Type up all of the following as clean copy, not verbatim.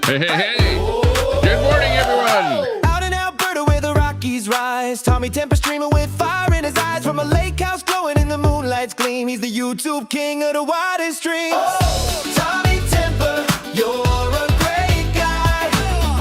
Hey, hey, hey. Good morning, everyone. Out in Alberta where the Rockies rise, Tommy Temper streaming with fire in his eyes. From a lake house glowing in the moonlight's gleam, he's the YouTube king of the widest streams. Oh, Tommy Temper, you're a great guy.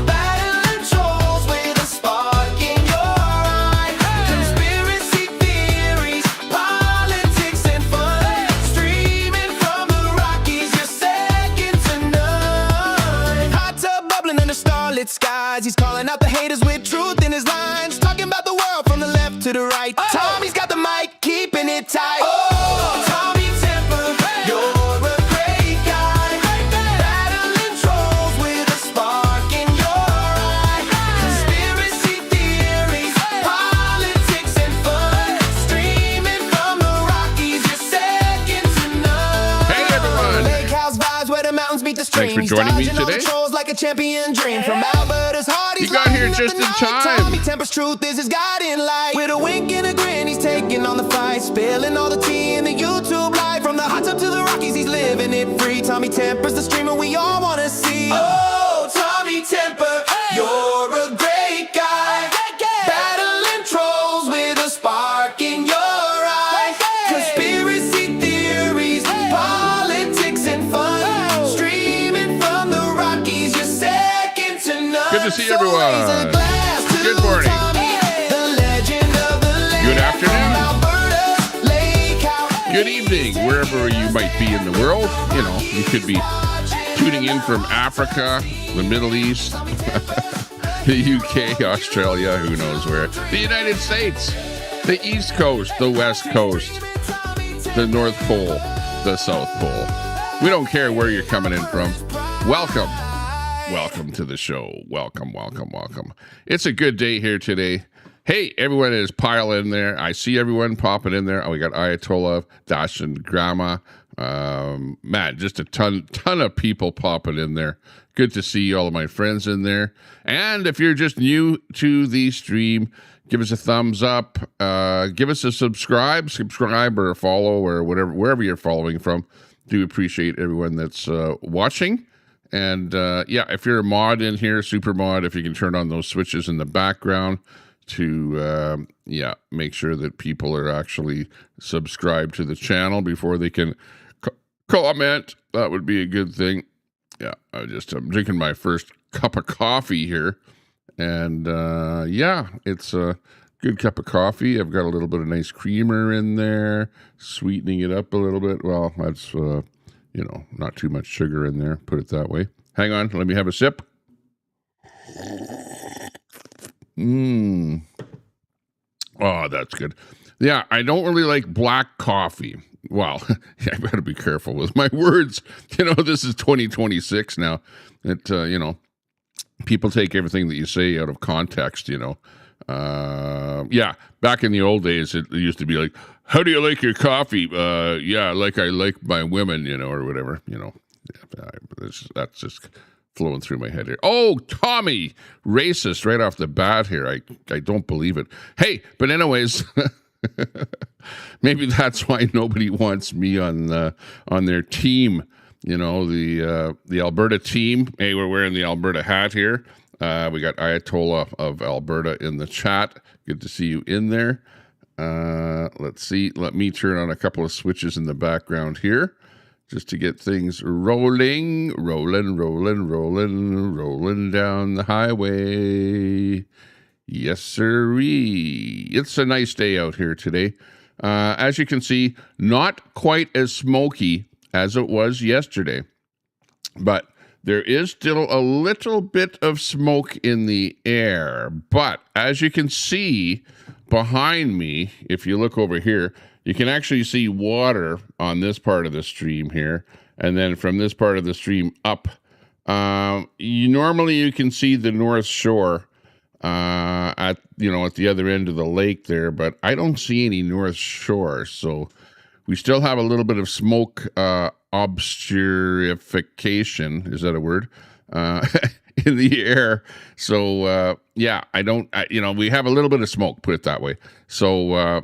Battling trolls with a spark in your eye. Conspiracy theories, politics and fun. Streaming from the Rockies, you're second to none. Hot tub bubbling under starlit skies, he's calling out the haters with truth in his lines. Talking about the world from the left to the right. Tommy's got the mic, keeping it tight. Oh, Tommy Temper, you're a great guy. Battling trolls with a spark in your eye. Conspiracy theories, politics and fun. Streaming from the Rockies, you're second to none. Hey, everyone. Lake house vibes where the mountains meet the stream. Thanks for joining me He's dodging all the today. trolls like a champion dream. From Alberta's heart, he's You got here lighting up just the in night. time. Tommy Temper's truth is his guiding light. With a wink and a grin, he's taking on the fight, spilling all the tea in the YouTube live. From the hot tub to the Rockies, he's living it free. Tommy Temper's the streamer we all wanna see. Oh, Tommy Temper, you're a great guy. Battling trolls with a spark in your eye. Conspiracy theories, politics and fun. Streaming from the Rockies, you're second to none. Good to see So everyone. raise a glass to Good morning. Tommy, the legend of the land. Good afternoon. From Alberta's lake house. Good evening, wherever you might be in the world. You know, you could be tuning in from Africa, the Middle East, the UK, Australia, who knows where, the United States, the East Coast, the West Coast, the North Pole, the South Pole. We don't care where you're coming in from. Welcome. Welcome to the show. Welcome, welcome, welcome. It's a good day here today. Hey, everyone is piling in there. I see everyone popping in there. Oh, we got Ayatollah, Dash, and Grandma. Man, just a ton of people popping in there. Good to see all of my friends in there. And if you're just new to the stream, give us a thumbs up. Give us a subscribe or a follow or whatever, wherever you're following from. Do appreciate everyone that's watching. And yeah, if you're a mod in here, super mod, if you can turn on those switches in the background to make sure that people are actually subscribed to the channel before they can comment, that would be a good thing. Yeah, I'm drinking my first cup of coffee here, and yeah, it's a good cup of coffee. I've got a little bit of nice creamer in there, sweetening it up a little bit. Well, that's not too much sugar in there, put it that way. Hang on, let me have a sip. Oh, that's good. Yeah, I don't really like black coffee. Well, I better be careful with my words. This is 2026 now. People take everything that you say out of context, Yeah, back in the old days, it used to be like, how do you like your coffee? Yeah, like I like my women, or whatever, That's just flowing through my head here. Oh, Tommy, racist right off the bat here. I don't believe it. Hey, but anyways, maybe that's why nobody wants me on their team. The Alberta team. Hey, we're wearing the Alberta hat here. We got Ayatollah of Alberta in the chat. Good to see you in there. Let's see. Let me turn on a couple of switches in the background here, just to get things rolling down the highway. Yes, sirree. It's a nice day out here today. As you can see, not quite as smoky as it was yesterday, but there is still a little bit of smoke in the air. But as you can see behind me, if you look over here, you can actually see water on this part of the stream here. And then from this part of the stream up, normally you can see the North Shore at the other end of the lake there, but I don't see any North Shore. So we still have a little bit of smoke obscurification. Is that a word? In the air. So, yeah, we have a little bit of smoke, put it that way. So,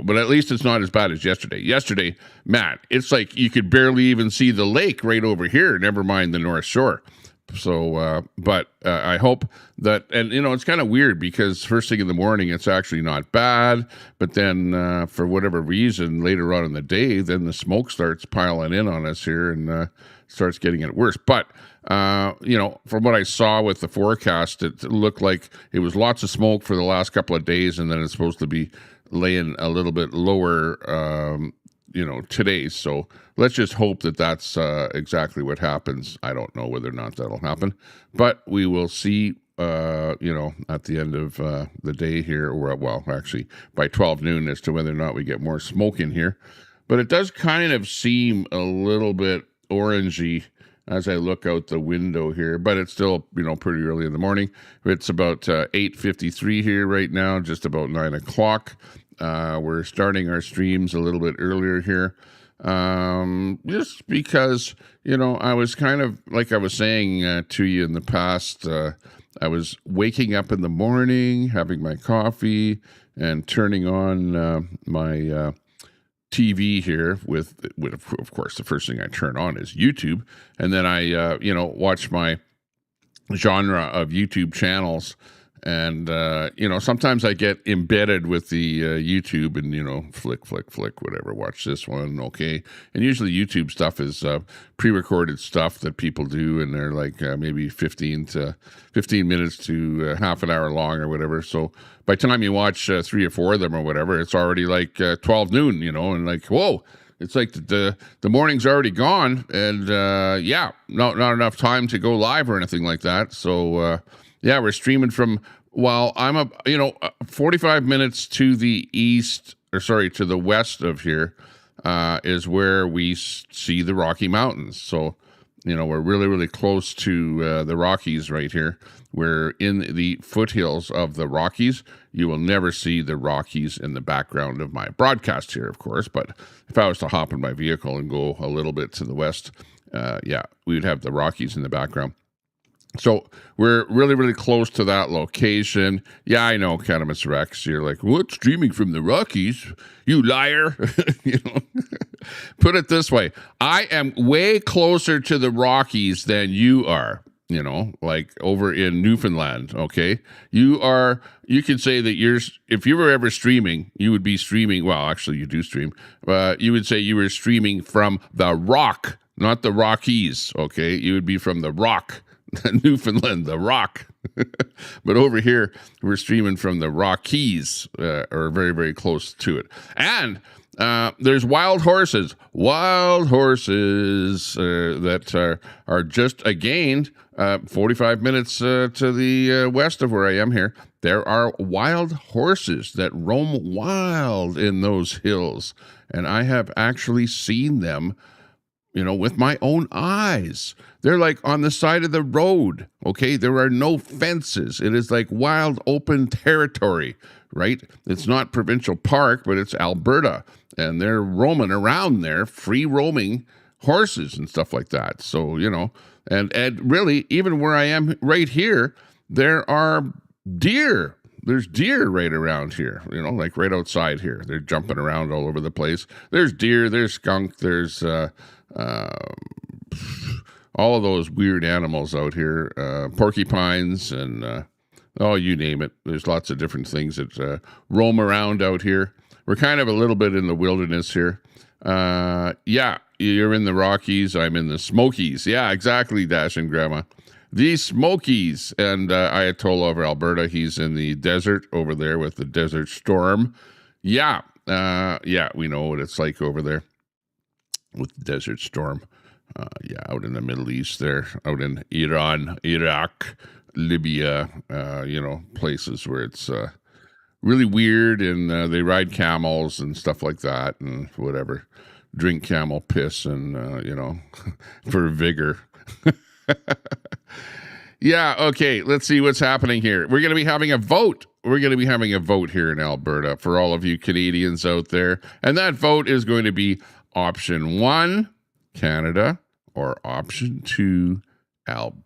but at least it's not as bad as yesterday. Yesterday, man, it's like you could barely even see the lake right over here, never mind the North Shore. But I hope that, and it's kind of weird because first thing in the morning, it's actually not bad. But then for whatever reason, later on in the day, then the smoke starts piling in on us here and starts getting it worse. But, from what I saw with the forecast, it looked like it was lots of smoke for the last couple of days. And then it's supposed to be laying a little bit lower, today. So let's just hope that that's exactly what happens. I don't know whether or not that'll happen, but we will see, at the end of the day here, or well, actually by 12 noon as to whether or not we get more smoke in here. But it does kind of seem a little bit orangey as I look out the window here, but it's still, pretty early in the morning. It's about 8:53 here right now, just about 9 o'clock. We're starting our streams a little bit earlier here, just because, I was kind of, like I was saying to you in the past, I was waking up in the morning, having my coffee, and turning on my TV here with, of course, the first thing I turn on is YouTube. And then I, watch my genre of YouTube channels. And, sometimes I get embedded with the YouTube and, flick, whatever, watch this one, okay. And usually YouTube stuff is pre-recorded stuff that people do, and they're like maybe 15 minutes to half an hour long or whatever. So by the time you watch 3 or 4 of them or whatever, it's already like 12 noon, and like, whoa. It's like the morning's already gone, and not enough time to go live or anything like that. So we're streaming from, I'm 45 minutes to the to the west of here is where we see the Rocky Mountains. So, we're really, really close to the Rockies right here. We're in the foothills of the Rockies. You will never see the Rockies in the background of my broadcast here, of course. But if I was to hop in my vehicle and go a little bit to the west, we would have the Rockies in the background. So we're really, really close to that location. Yeah, I know, Cannabis Rex. You're like, what? Streaming from the Rockies? You liar. Put it this way. I am way closer to the Rockies than you are, like over in Newfoundland, okay? You could say that if you were ever streaming, you would be streaming, well, actually you do stream, you would say you were streaming from the Rock, not the Rockies, okay? You would be from the Rock. Newfoundland, the Rock. But over here, we're streaming from the Rockies, or very, very close to it. And there's wild horses that are just, again, 45 minutes to the west of where I am here. There are wild horses that roam wild in those hills. And I have actually seen them, with my own eyes. They're like on the side of the road, okay? There are no fences. It is like wild open territory, right? It's not provincial park, but it's Alberta. And they're roaming around there, free roaming horses and stuff like that. So, and really, even where I am right here, there are deer. There's deer right around here, like right outside here. They're jumping around all over the place. There's deer, there's skunk, there's all of those weird animals out here, porcupines and you name it. There's lots of different things that roam around out here. We're kind of a little bit in the wilderness here. You're in the Rockies. I'm in the Smokies. Yeah, exactly, Dash and Grandma. The Smokies. And Ayatollah of Alberta, he's in the desert over there with the Desert Storm. We know what it's like over there with the Desert Storm. Out in the Middle East there, out in Iran, Iraq, Libya, places where it's really weird, and they ride camels and stuff like that, and whatever, drink camel piss and, for vigor. Okay, let's see what's happening here. We're going to be having a vote. We're going to be having a vote here in Alberta for all of you Canadians out there, and that vote is going to be option 1, Canada, or option 2, Alberta.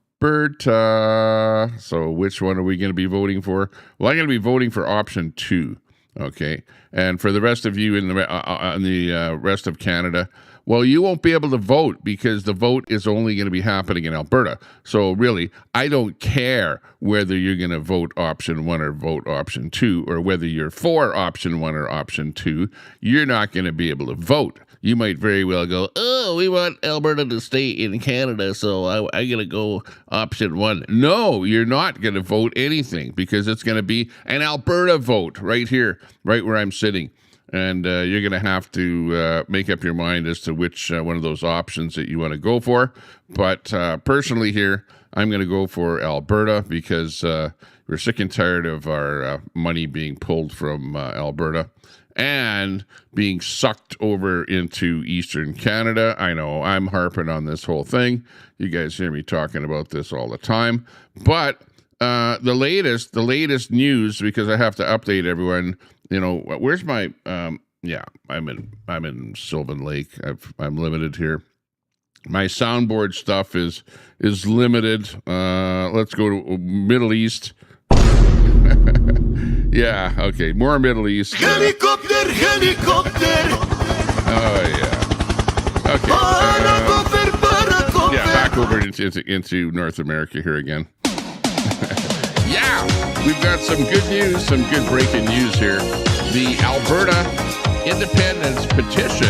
So which one are we going to be voting for? Well, I'm going to be voting for option 2. Okay. And for the rest of you in the rest of Canada, Well, you won't be able to vote because the vote is only going to be happening in Alberta. So really, I don't care whether you're going to vote option 1 or vote option 2, or whether you're for option 1 or option 2. You're not going to be able to vote. You might very well go, oh, we want Alberta to stay in Canada, so I'm going to go option 1. No, you're not going to vote anything because it's going to be an Alberta vote right here, right where I'm sitting. And you're going to have to make up your mind as to which one of those options that you want to go for. But personally here, I'm going to go for Alberta because we're sick and tired of our money being pulled from Alberta and being sucked over into Eastern Canada. I know I'm harping on this whole thing. You guys hear me talking about this all the time. But the latest news, because I have to update everyone. You know, where's my I'm in Sylvan Lake. I'm limited here. My soundboard stuff is limited. Let's go to Middle East. Yeah, okay, more Middle East. Helicopter. Oh yeah. Okay. Yeah, back over into North America here again. Yeah, we've got some good news, some good breaking news here. The Alberta Independence Petition.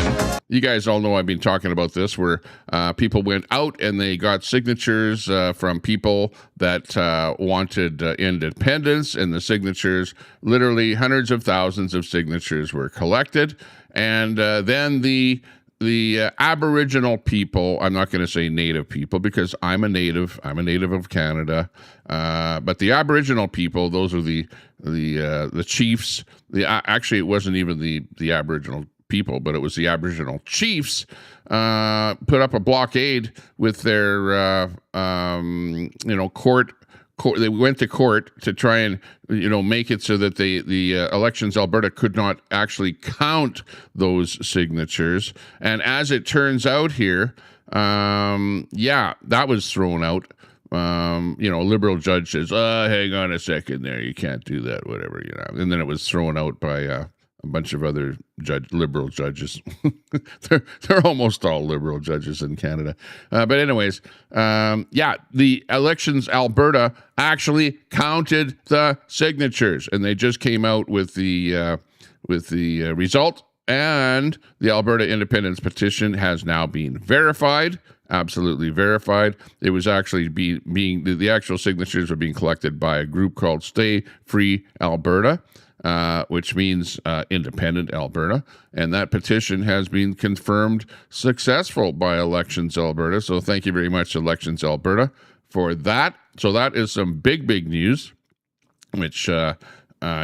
You guys all know I've been talking about this, where people went out and they got signatures from people that wanted independence, and the signatures, literally hundreds of thousands of signatures were collected. And then the Aboriginal people, I'm not going to say Native people because I'm a Native of Canada, but the Aboriginal people, those are the chiefs. Actually, it wasn't even the Aboriginal people, but it was the Aboriginal chiefs put up a blockade with their court. They went to court to try and make it so that the Elections Alberta could not actually count those signatures. And as it turns out here, that was thrown out. A liberal judge says, hang on a second there, you can't do that, whatever, and then it was thrown out by a bunch of other liberal judges. they're almost all liberal judges in Canada. But anyways, the Elections Alberta actually counted the signatures, and they just came out with the result. And the Alberta Independence Petition has now been verified, absolutely verified. It was actually the actual signatures were being collected by a group called Stay Free Alberta, which means Independent Alberta. And that petition has been confirmed successful by Elections Alberta. So thank you very much, Elections Alberta, for that. So that is some big news, which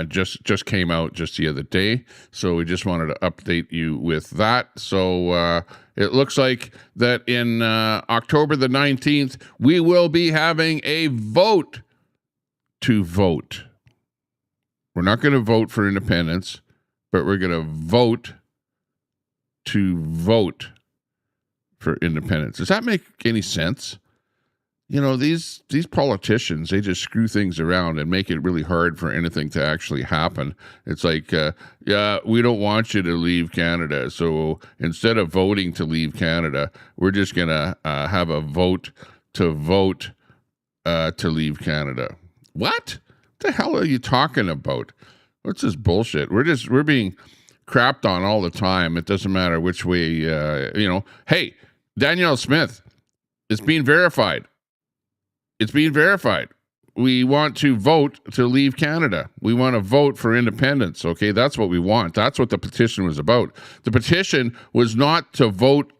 just came out just the other day. So we just wanted to update you with that. So it looks like that in October the 19th, we will be having a vote to vote. We're not going to vote for independence, but we're going to vote to vote for independence. Does that make any sense? These politicians, they just screw things around and make it really hard for anything to actually happen. It's like, we don't want you to leave Canada. So instead of voting to leave Canada, we're just going to have a vote to leave Canada. What the hell are you talking about? What's this bullshit? We're being crapped on all the time. It doesn't matter which way, Hey, Danielle Smith, it's being verified. It's being verified. We want to vote to leave Canada. We want to vote for independence, okay? That's what we want. That's what the petition was about. The petition was not to vote,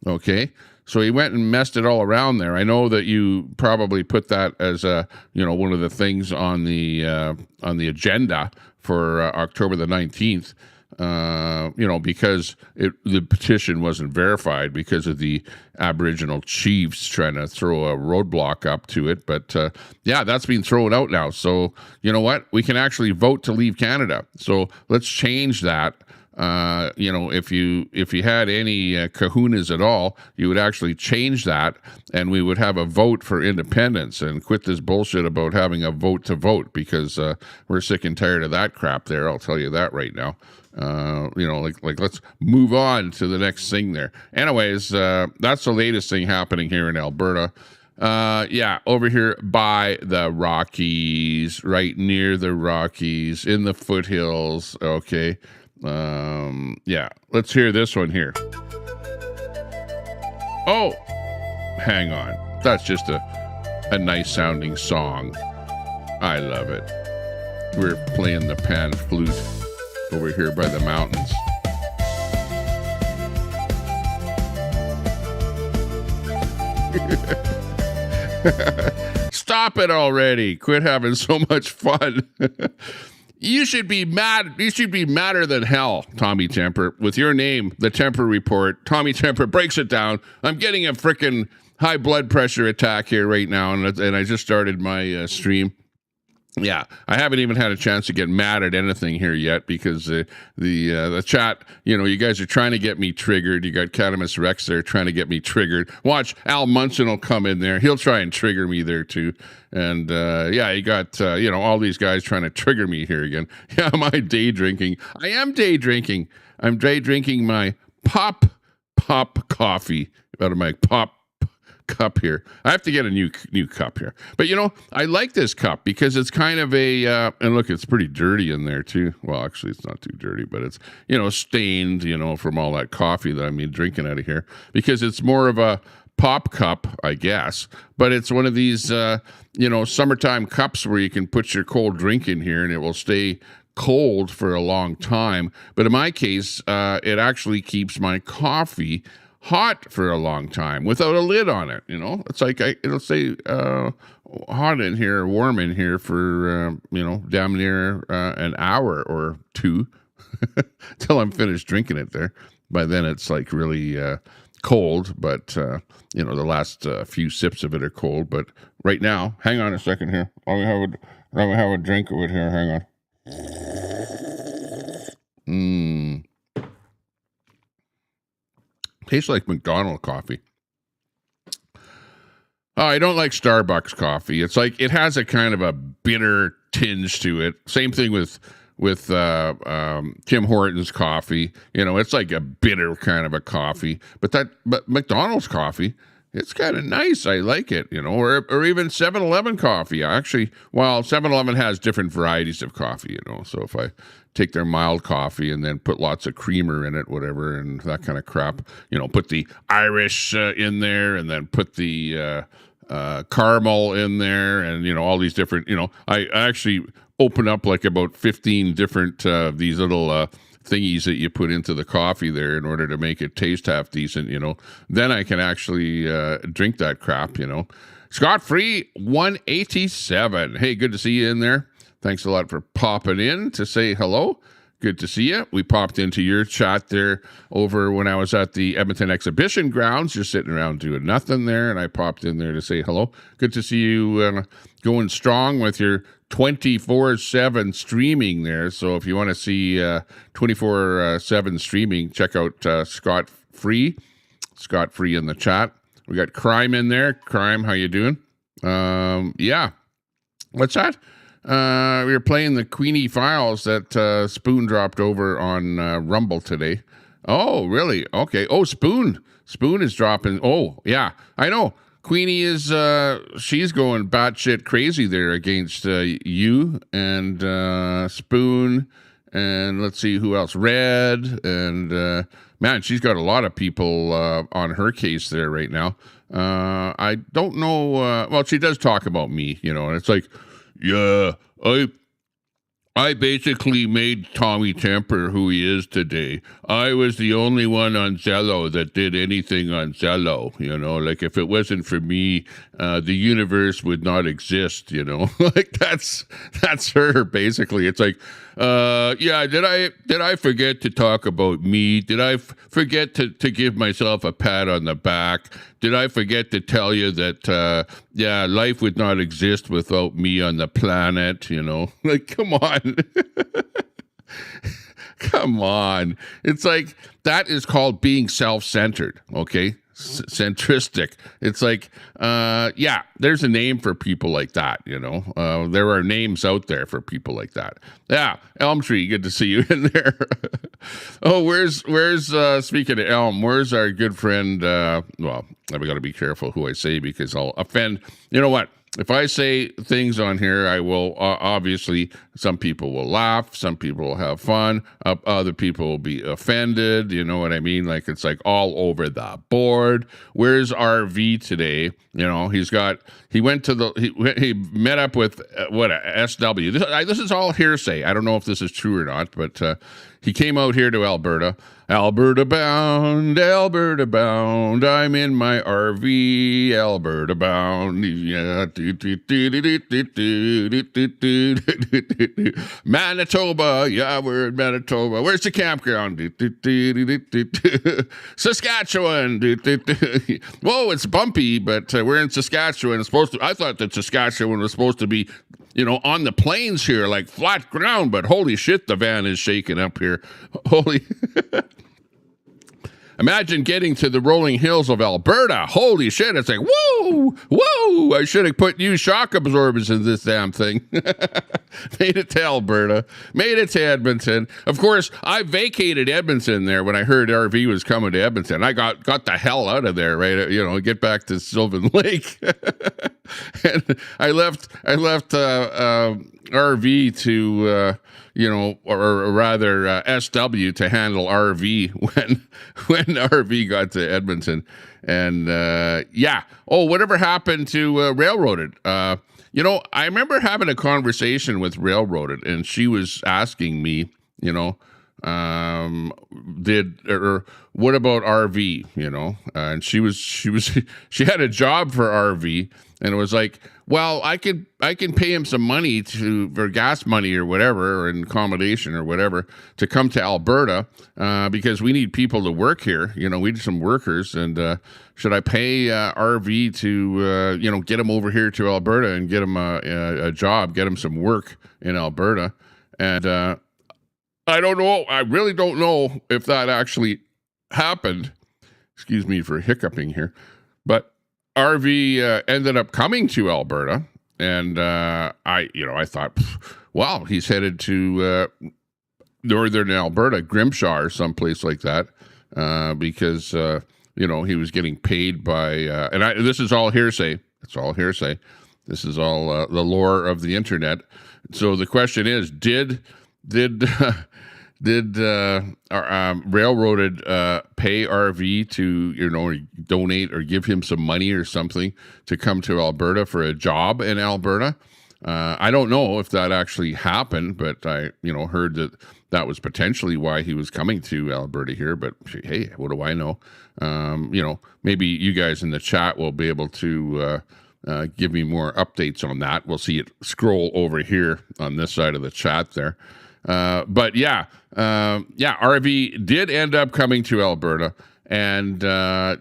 okay? So he went and messed it all around there. I know that you probably put that as one of the things on the agenda for October the 19th. Because the petition wasn't verified because of the Aboriginal chiefs trying to throw a roadblock up to it. But that's been thrown out now. So you know what? We can actually vote to leave Canada. So let's change that. if you had any kahunas at all, you would actually change that, and we would have a vote for independence and quit this bullshit about having a vote to vote, because we're sick and tired of that crap there. I'll tell you that right now. Let's move on to the next thing there. Anyways, that's the latest thing happening here in Alberta. Over here by the Rockies, right near the Rockies, in the foothills. Okay. Let's hear this one here. Oh, hang on. That's just a nice sounding song. I love it. We're playing the pan flute over here by the mountains. Stop it already. Quit having so much fun. You should be mad. You should be madder than hell, Tommy Temper, with your name, the Temper Report. Tommy Temper breaks it down. I'm getting a freaking high blood pressure attack here right now, and I just started my stream. Yeah, I haven't even had a chance to get mad at anything here yet, because the chat, you guys are trying to get me triggered. You got Catamus Rex there trying to get me triggered. Watch, Al Munson will come in there. He'll try and trigger me there too. And you got all these guys trying to trigger me here again. Yeah, am I day drinking? I am day drinking. I'm day drinking my pop coffee out of my pop cup here. I have to get a new cup here. But I like this cup because it's kind of a and look, it's pretty dirty in there too. Well, actually it's not too dirty, but it's stained, from all that coffee that I'm drinking out of here, because it's more of a pop cup, I guess. But it's one of these summertime cups where you can put your cold drink in here and it will stay cold for a long time. But in my case, it actually keeps my coffee hot for a long time without a lid on it. It's like it'll say hot in here, warm in here for damn near an hour or two till I'm finished drinking it there. By then it's like really cold, but the last few sips of it are cold. But right now, hang on a second here. Let me have a drink of it here. Hang on. Tastes like McDonald's coffee. Oh, I don't like Starbucks coffee. It's like it has a kind of a bitter tinge to it. Same thing with Tim Hortons coffee. It's like a bitter kind of a coffee. But McDonald's coffee, it's kind of nice. I like it. Or even 7-Eleven coffee. Actually, 7-Eleven has different varieties of coffee. So if I take their mild coffee and then put lots of creamer in it, whatever, and that kind of crap, put the Irish in there, and then put the caramel in there, and all these different, I actually open up like about 15 different these little thingies that you put into the coffee there in order to make it taste half decent. Then I can actually drink that crap. Scott Free 187. Hey, good to see you in there. Thanks a lot for popping in to say hello. Good to see you. We popped into your chat there over when I was at the Edmonton Exhibition Grounds. You're sitting around doing nothing there, and I popped in there to say hello. Good to see you going strong with your 24/7 streaming there. So if you want to see 24/7 streaming, check out Scott Free in the chat. We got Crime in there. Crime, how you doing? What's that? We were playing the Queenie Files that Spoon dropped over on Rumble today. Oh, really? Okay. Oh, Spoon is dropping. Oh, yeah, I know. Queenie is she's going batshit crazy there against you and Spoon, and let's see who else. Red, and man, she's got a lot of people on her case there right now. I don't know. Well, she does talk about me, and it's like, yeah, I basically made Tommy Temper who he is today. I was the only one on Zello that did anything on Zello, like if it wasn't for me, the universe would not exist, like that's her basically. It's like, did I forget to talk about me? Did I forget to give myself a pat on the back? Did I forget to tell you that, life would not exist without me on the planet, like, come on. Come on. It's like, that is called being self-centered, okay? Centristic. It's like, yeah, there's a name for people like that, you know? There are names out there for people like that. Yeah, Elm Tree, good to see you in there. Oh, where's speaking of Elm, where's our good friend, well, I've got to be careful who I say because I'll offend. You know what? If I say things on here, I will, obviously, some people will laugh, some people will have fun, other people will be offended, you know what I mean? Like, it's like all over the board. Where's RV today? You know, he went to he met up with, SW. This is all hearsay. I don't know if this is true or not, but he came out here to Alberta. Alberta bound, I'm in my RV, Alberta bound. Yeah. Manitoba, yeah, we're in Manitoba. Where's the campground? Saskatchewan. Whoa, it's bumpy, but we're in Saskatchewan. I thought that Saskatchewan was supposed to be, you know, on the plains here, like flat ground, but holy shit, the van is shaking up here. Holy. Imagine getting to the rolling hills of Alberta. Holy shit, it's like, whoa, whoa, I should have put new shock absorbers in this damn thing. Made it to Alberta, made it to Edmonton. Of course, I vacated Edmonton there when I heard RV was coming to Edmonton. I got the hell out of there, right? You know, get back to Sylvan Lake. And I left RV to, you know, or rather SW to handle RV when RV got to Edmonton. And yeah. Oh, whatever happened to Railroaded? You know, I remember having a conversation with Railroaded, and she was asking me, you know, what about RV? You know, and she had a job for RV, and it was like, well, I can pay him some money for gas money or whatever, or accommodation or whatever, to come to Alberta, because we need people to work here. You know, we need some workers, and should I pay RV to you know, get him over here to Alberta and get him a job, get him some work in Alberta? And I don't know. I really don't know if that actually happened. Excuse me for hiccuping here, but RV ended up coming to Alberta, and I thought, wow, he's headed to northern Alberta, Grimshaw or someplace like that, because you know, he was getting paid by, and this is all hearsay. It's all hearsay. This is all the lore of the internet. So the question is, did Railroaded pay RV to, you know, donate or give him some money or something to come to Alberta for a job in Alberta? I don't know if that actually happened, but I, you know, heard that was potentially why he was coming to Alberta here. But hey, what do I know? You know, maybe you guys in the chat will be able to give me more updates on that. We'll see it scroll over here on this side of the chat there. But yeah, RV did end up coming to Alberta. And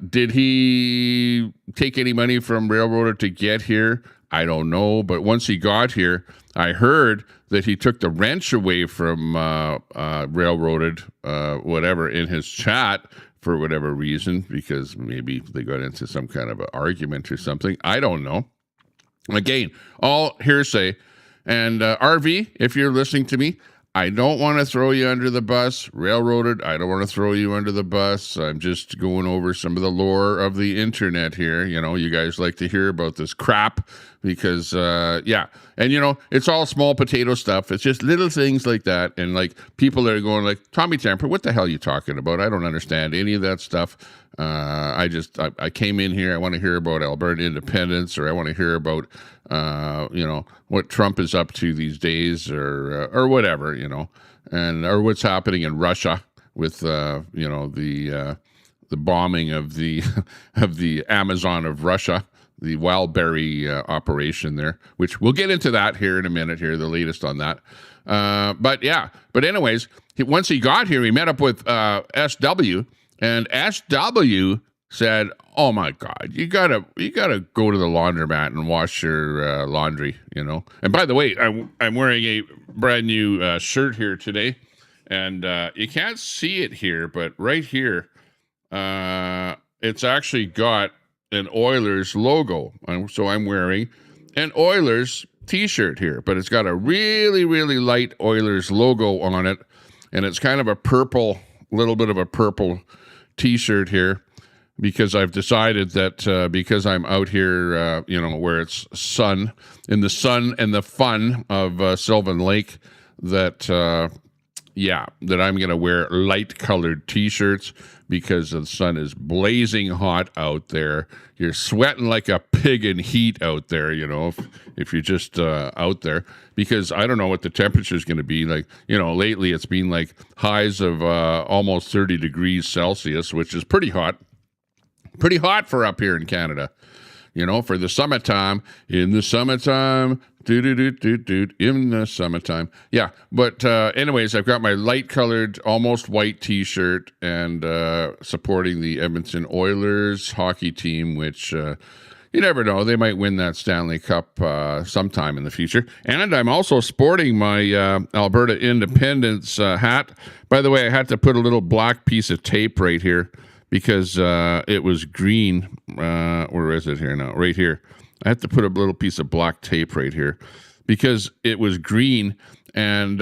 did he take any money from Railroader to get here? I don't know. But once he got here, I heard that he took the wrench away from Railroaded, whatever, in his chat for whatever reason, because maybe they got into some kind of an argument or something. I don't know. Again, all hearsay. And RV, if you're listening to me, I don't want to throw you under the bus. Railroaded, I don't want to throw you under the bus. I'm just going over some of the lore of the internet here. You know, you guys like to hear about this crap because, yeah. And, you know, it's all small potato stuff. It's just little things like that. And, like, people that are going like, Tommy Tamper, what the hell are you talking about? I don't understand any of that stuff. I came in here. I want to hear about Alberta independence, or I want to hear about, you know, what Trump is up to these days, or whatever, you know, and or what's happening in Russia with, you know, the bombing of the of the Amazon of Russia, the wildberry operation there, which we'll get into that here in a minute. Here, the latest on that. But yeah, but anyways, once he got here, he met up with SW. And SW said, "Oh my God, you gotta go to the laundromat and wash your laundry, you know." And by the way, I'm wearing a brand new shirt here today. And you can't see it here, but right here, it's actually got an Oilers logo. So I'm wearing an Oilers t-shirt here, but it's got a really, really light Oilers logo on it. And it's kind of a purple, little bit of a purple t-shirt here, because I've decided that because I'm out here, where it's sun, in the sun and the fun of Sylvan Lake, that that I'm going to wear light colored t-shirts because the sun is blazing hot out there. You're sweating like a pig in heat out there, if you're just out there, because I don't know what the temperature is going to be like. Lately it's been like highs of almost 30 degrees Celsius, which is pretty hot for up here in Canada. For the summertime, in the summertime, in the summertime. Yeah, but anyways, I've got my light-colored, almost white T-shirt and supporting the Edmonton Oilers hockey team, which you never know, they might win that Stanley Cup sometime in the future. And I'm also sporting my Alberta Independence hat. By the way, I had to put a little black piece of tape right here, because it was green. Where is it here now? Right here. I have to put a little piece of black tape right here because it was green. And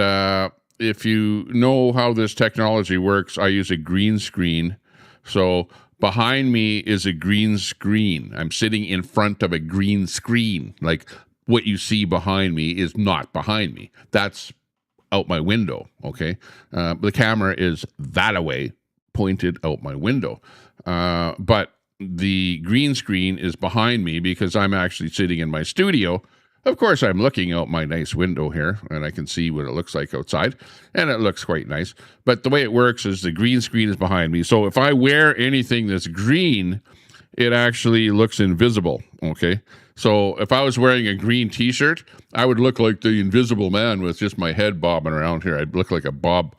if you know how this technology works, I use a green screen. So behind me is a green screen. I'm sitting in front of a green screen. Like, what you see behind me is not behind me. That's out my window, okay? The camera is that away, pointed out my window. But the green screen is behind me because I'm actually sitting in my studio. Of course, I'm looking out my nice window here, and I can see what it looks like outside, and it looks quite nice. But the way it works is the green screen is behind me. So if I wear anything that's green, it actually looks invisible, okay? So if I was wearing a green T-shirt, I would look like the Invisible Man with just my head bobbing around here. I'd look like a bobblehead.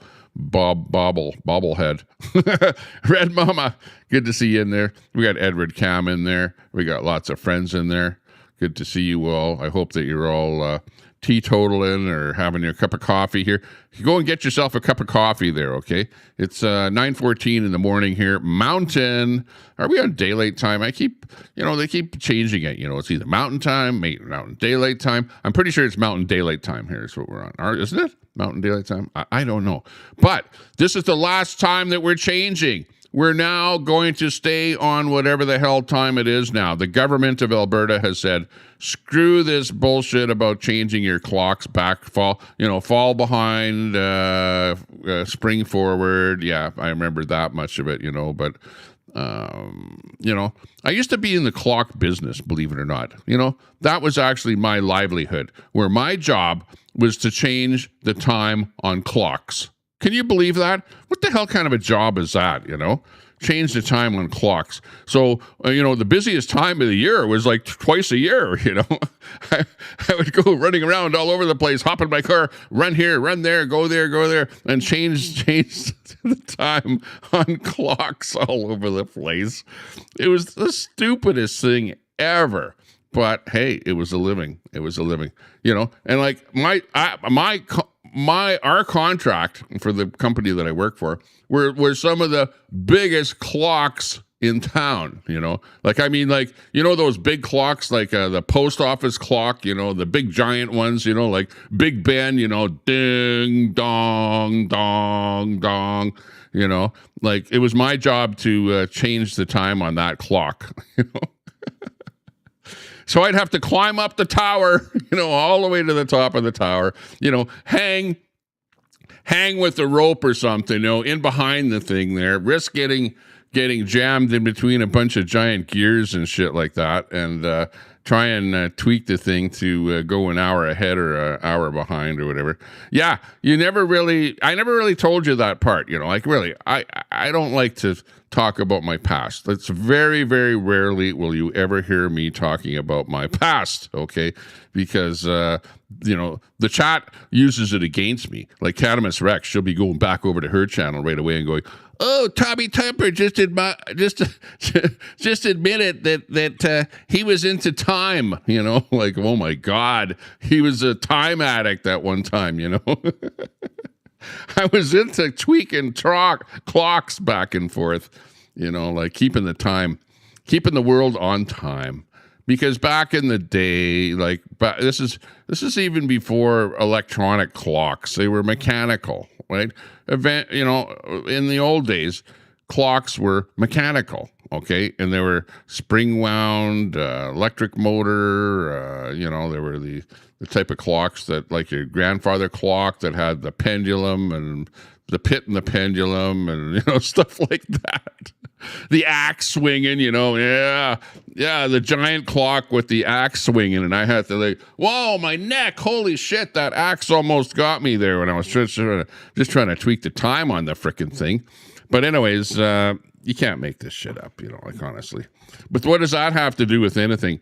Red Mama, good to see you in there. We got Edward Cam in there. We got lots of friends in there. Good to see you all. I hope that you're all teetotaling or having your cup of coffee here. Go and get yourself a cup of coffee there, okay? It's 9:14 in the morning here. Mountain. Are we on daylight time? They keep changing it. It's either mountain time, mountain daylight time. I'm pretty sure it's mountain daylight time here is what we're on. Isn't it? Mountain daylight time? I don't know. But this is the last time that we're changing. We're now going to stay on whatever the hell time it is now. The government of Alberta has said, screw this bullshit about changing your clocks back, fall behind, spring forward. Yeah, I remember that much of it, but I used to be in the clock business, believe it or not. That was actually my livelihood, where my job was to change the time on clocks. Can you believe that? What the hell kind of a job is that, Change the time on clocks. So, the busiest time of the year was like twice a year, I would go running around all over the place, hop in my car, run here, run there, go there, and change the time on clocks all over the place. It was the stupidest thing ever. But hey, it was a living. And like our contract for the company that I work for were some of the biggest clocks in town, those big clocks, like the post office clock, the big giant ones, like Big Ben, ding, dong, dong, dong, like it was my job to change the time on that clock, So I'd have to climb up the tower, all the way to the top of the tower, hang with a rope or something, in behind the thing there, risk getting jammed in between a bunch of giant gears and shit like that, and try and tweak the thing to go an hour ahead or an hour behind or whatever. Yeah, I never really told you that part, really, I don't like to talk about my past. It's very, very rarely will you ever hear me talking about my past, okay? Because, the chat uses it against me. Like Catamus Rex, she'll be going back over to her channel right away and going, oh, Tommy Temper just admitted that he was into time, like, oh my God, he was a time addict at one time, I was into tweaking clocks back and forth, like keeping the world on time. Because back in the day, this is even before electronic clocks. They were mechanical, right? In the old days, clocks were mechanical, okay? And they were spring wound, electric motor, they were the type of clocks that, like your grandfather clock that had the pendulum and the pit and the pendulum and, stuff like that. The axe swinging, the giant clock with the axe swinging. And I had to whoa, my neck, holy shit, that axe almost got me there when I was just trying to tweak the time on the frickin' thing. But anyways, you can't make this shit up, honestly. But what does that have to do with anything?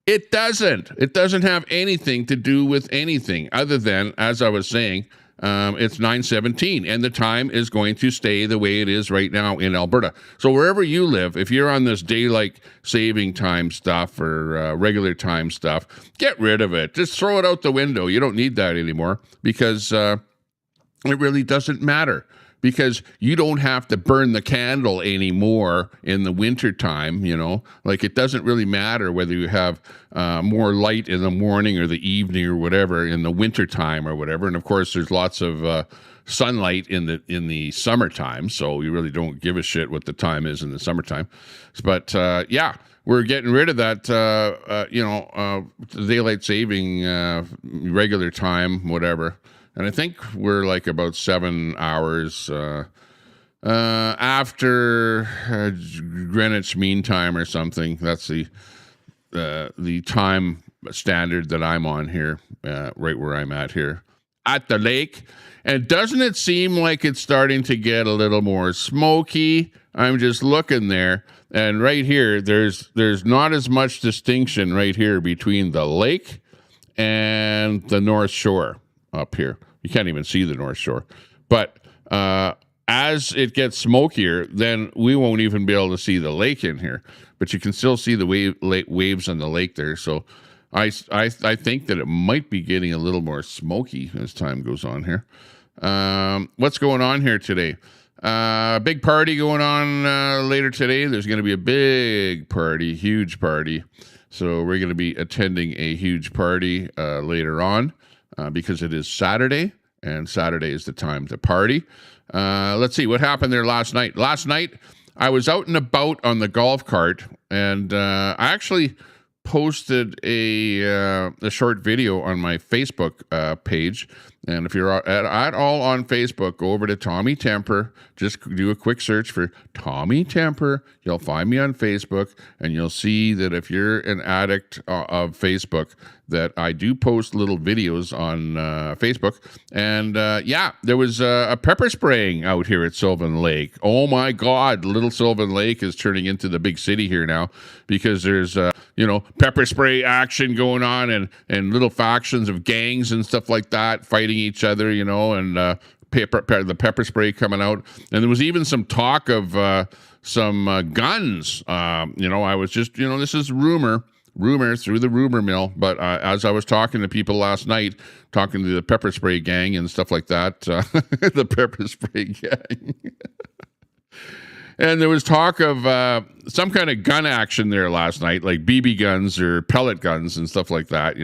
It doesn't. It doesn't have anything to do with anything other than, as I was saying, it's 9:17, and the time is going to stay the way it is right now in Alberta. So wherever you live, if you're on this daylight saving time stuff or regular time stuff, get rid of it. Just throw it out the window. You don't need that anymore because it really doesn't matter. Because you don't have to burn the candle anymore in the winter time, it doesn't really matter whether you have more light in the morning or the evening or whatever in the winter time or whatever. And of course, there's lots of sunlight in the summertime, so you really don't give a shit what the time is in the summertime. But we're getting rid of that, daylight saving, regular time, whatever. And I think we're about 7 hours after Greenwich Mean Time or something. That's the time standard that I'm on here, right where I'm at here at the lake. And doesn't it seem like it's starting to get a little more smoky? I'm just looking there, and right here, there's not as much distinction right here between the lake and the North Shore up here. You can't even see the North Shore. But as it gets smokier, then we won't even be able to see the lake in here. But you can still see the waves on the lake there. So I think that it might be getting a little more smoky as time goes on here. What's going on here today? Big party going on later today. There's going to be a big party, huge party. So we're going to be attending a huge party later on. Because it is Saturday, and Saturday is the time to party. Let's see, what happened there last night? Last night, I was out and about on the golf cart, and I actually posted a short video on my Facebook page. And if you're at all on Facebook, go over to Tommy Temper. Just do a quick search for Tommy Temper. You'll find me on Facebook, and you'll see that if you're an addict of Facebook, that I do post little videos on Facebook. And there was a pepper spraying out here at Sylvan Lake. Oh my God, Little Sylvan Lake is turning into the big city here now because there's pepper spray action going on and little factions of gangs and stuff like that fighting each other, and the pepper spray coming out. And there was even some talk of some guns. I was just, this is rumor through the rumor mill. But as I was talking to people last night, talking to the pepper spray gang and stuff like that, the pepper spray gang. And there was talk of some kind of gun action there last night, like BB guns or pellet guns and stuff like that.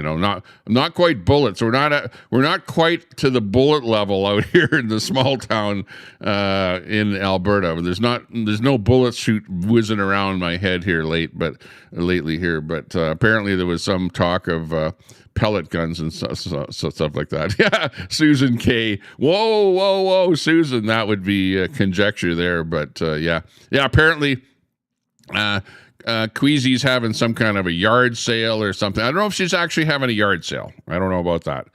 Not quite bullets. We're not quite to the bullet level out here in the small town in Alberta. There's no bullet shoot whizzing around my head here lately here. But apparently there was some talk of pellet guns and stuff like that. Yeah, Susan K. Whoa, Susan. That would be conjecture there, but yeah. Apparently, Queasy's having some kind of a yard sale or something. I don't know if she's actually having a yard sale. I don't know about that,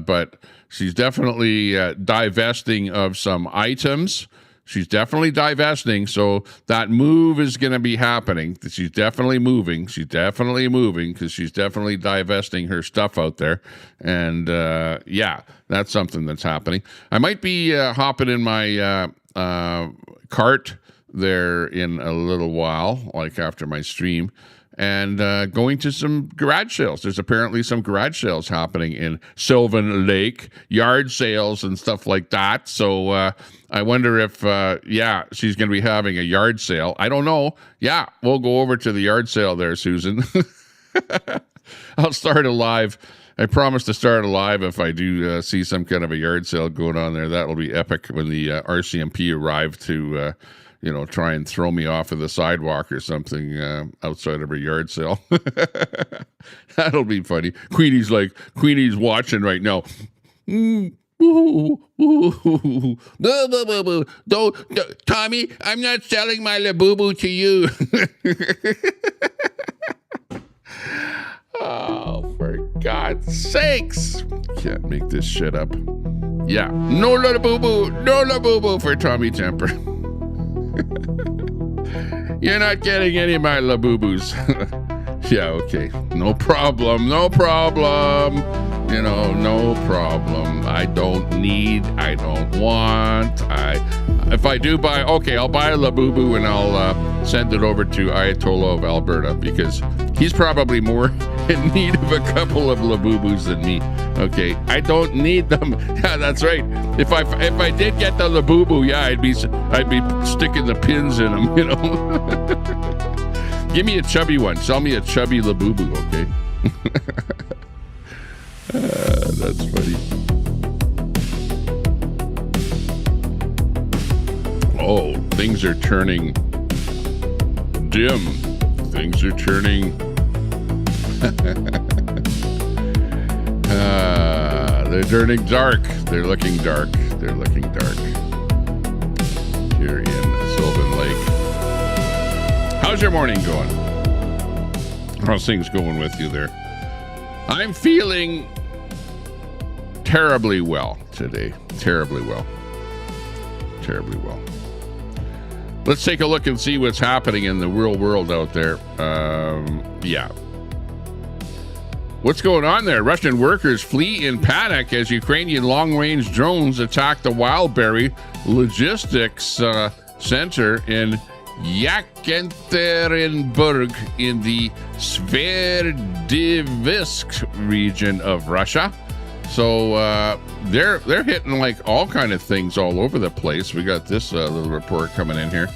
but she's definitely divesting of some items. She's definitely divesting, so that move is going to be happening. She's definitely moving. She's definitely moving because she's definitely divesting her stuff out there. And, that's something that's happening. I might be hopping in my cart there in a little while, like after my stream. and going to some garage sales. There's apparently some garage sales happening in Sylvan Lake, yard sales and stuff like that. So I wonder if, she's going to be having a yard sale. I don't know. Yeah, we'll go over to the yard sale there, Susan. I'll start a live. I promise to start a live if I do see some kind of a yard sale going on there. That'll be epic when the RCMP arrive to, try and throw me off of the sidewalk or something outside of a yard sale. That'll be funny. Queenie's watching right now. Don't, Tommy, I'm not selling my Labubu to you. Oh, for God's sakes. Can't make this shit up. Yeah. No Labubu for Tommy Temper. You're not getting any of my Labubus. Yeah, okay. No problem. No problem. No problem. I don't want. If I do buy, okay, I'll buy a Labubu and I'll send it over to Ayatollah of Alberta because he's probably more in need of a couple of Labubus than me. Okay, I don't need them. Yeah, that's right. If I did get the Labubu, yeah, I'd be sticking the pins in them. Give me a chubby one. Sell me a chubby Labubu, okay? That's funny. Oh, things are turning dim. Things are turning. They're turning dark. They're looking dark. They're looking dark. Here in Sylvan Lake. How's your morning going? How's things going with you there? I'm feeling terribly well today. Terribly well. Terribly well. Let's take a look and see what's happening in the real world out there. What's going on there? Russian workers flee in panic as Ukrainian long-range drones attack the Wildberry Logistics Center in Yekaterinburg in the Sverdlovsk region of Russia. So they're hitting like all kind of things all over the place. We got this little report coming in here.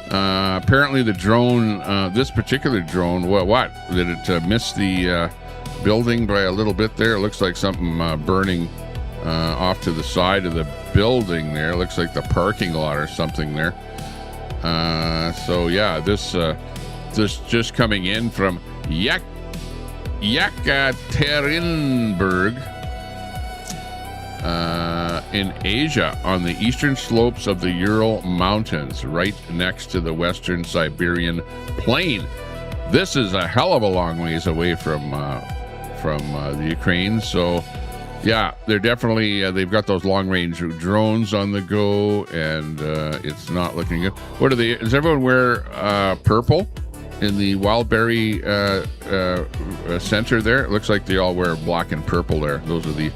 Apparently the drone, this particular drone, what? Did it miss the building by a little bit there? It looks like something burning off to the side of the building there. It looks like the parking lot or something there. So yeah, this just coming in from Yekaterinburg in Asia on the eastern slopes of the Ural Mountains, right next to the western Siberian plain. This is a hell of a long ways away from the Ukraine. So yeah, they're definitely they've got those long-range drones on the go, and it's not looking good. What are they? Does everyone wear purple in the Wildberry center there? It looks like they all wear black and purple there. Those are the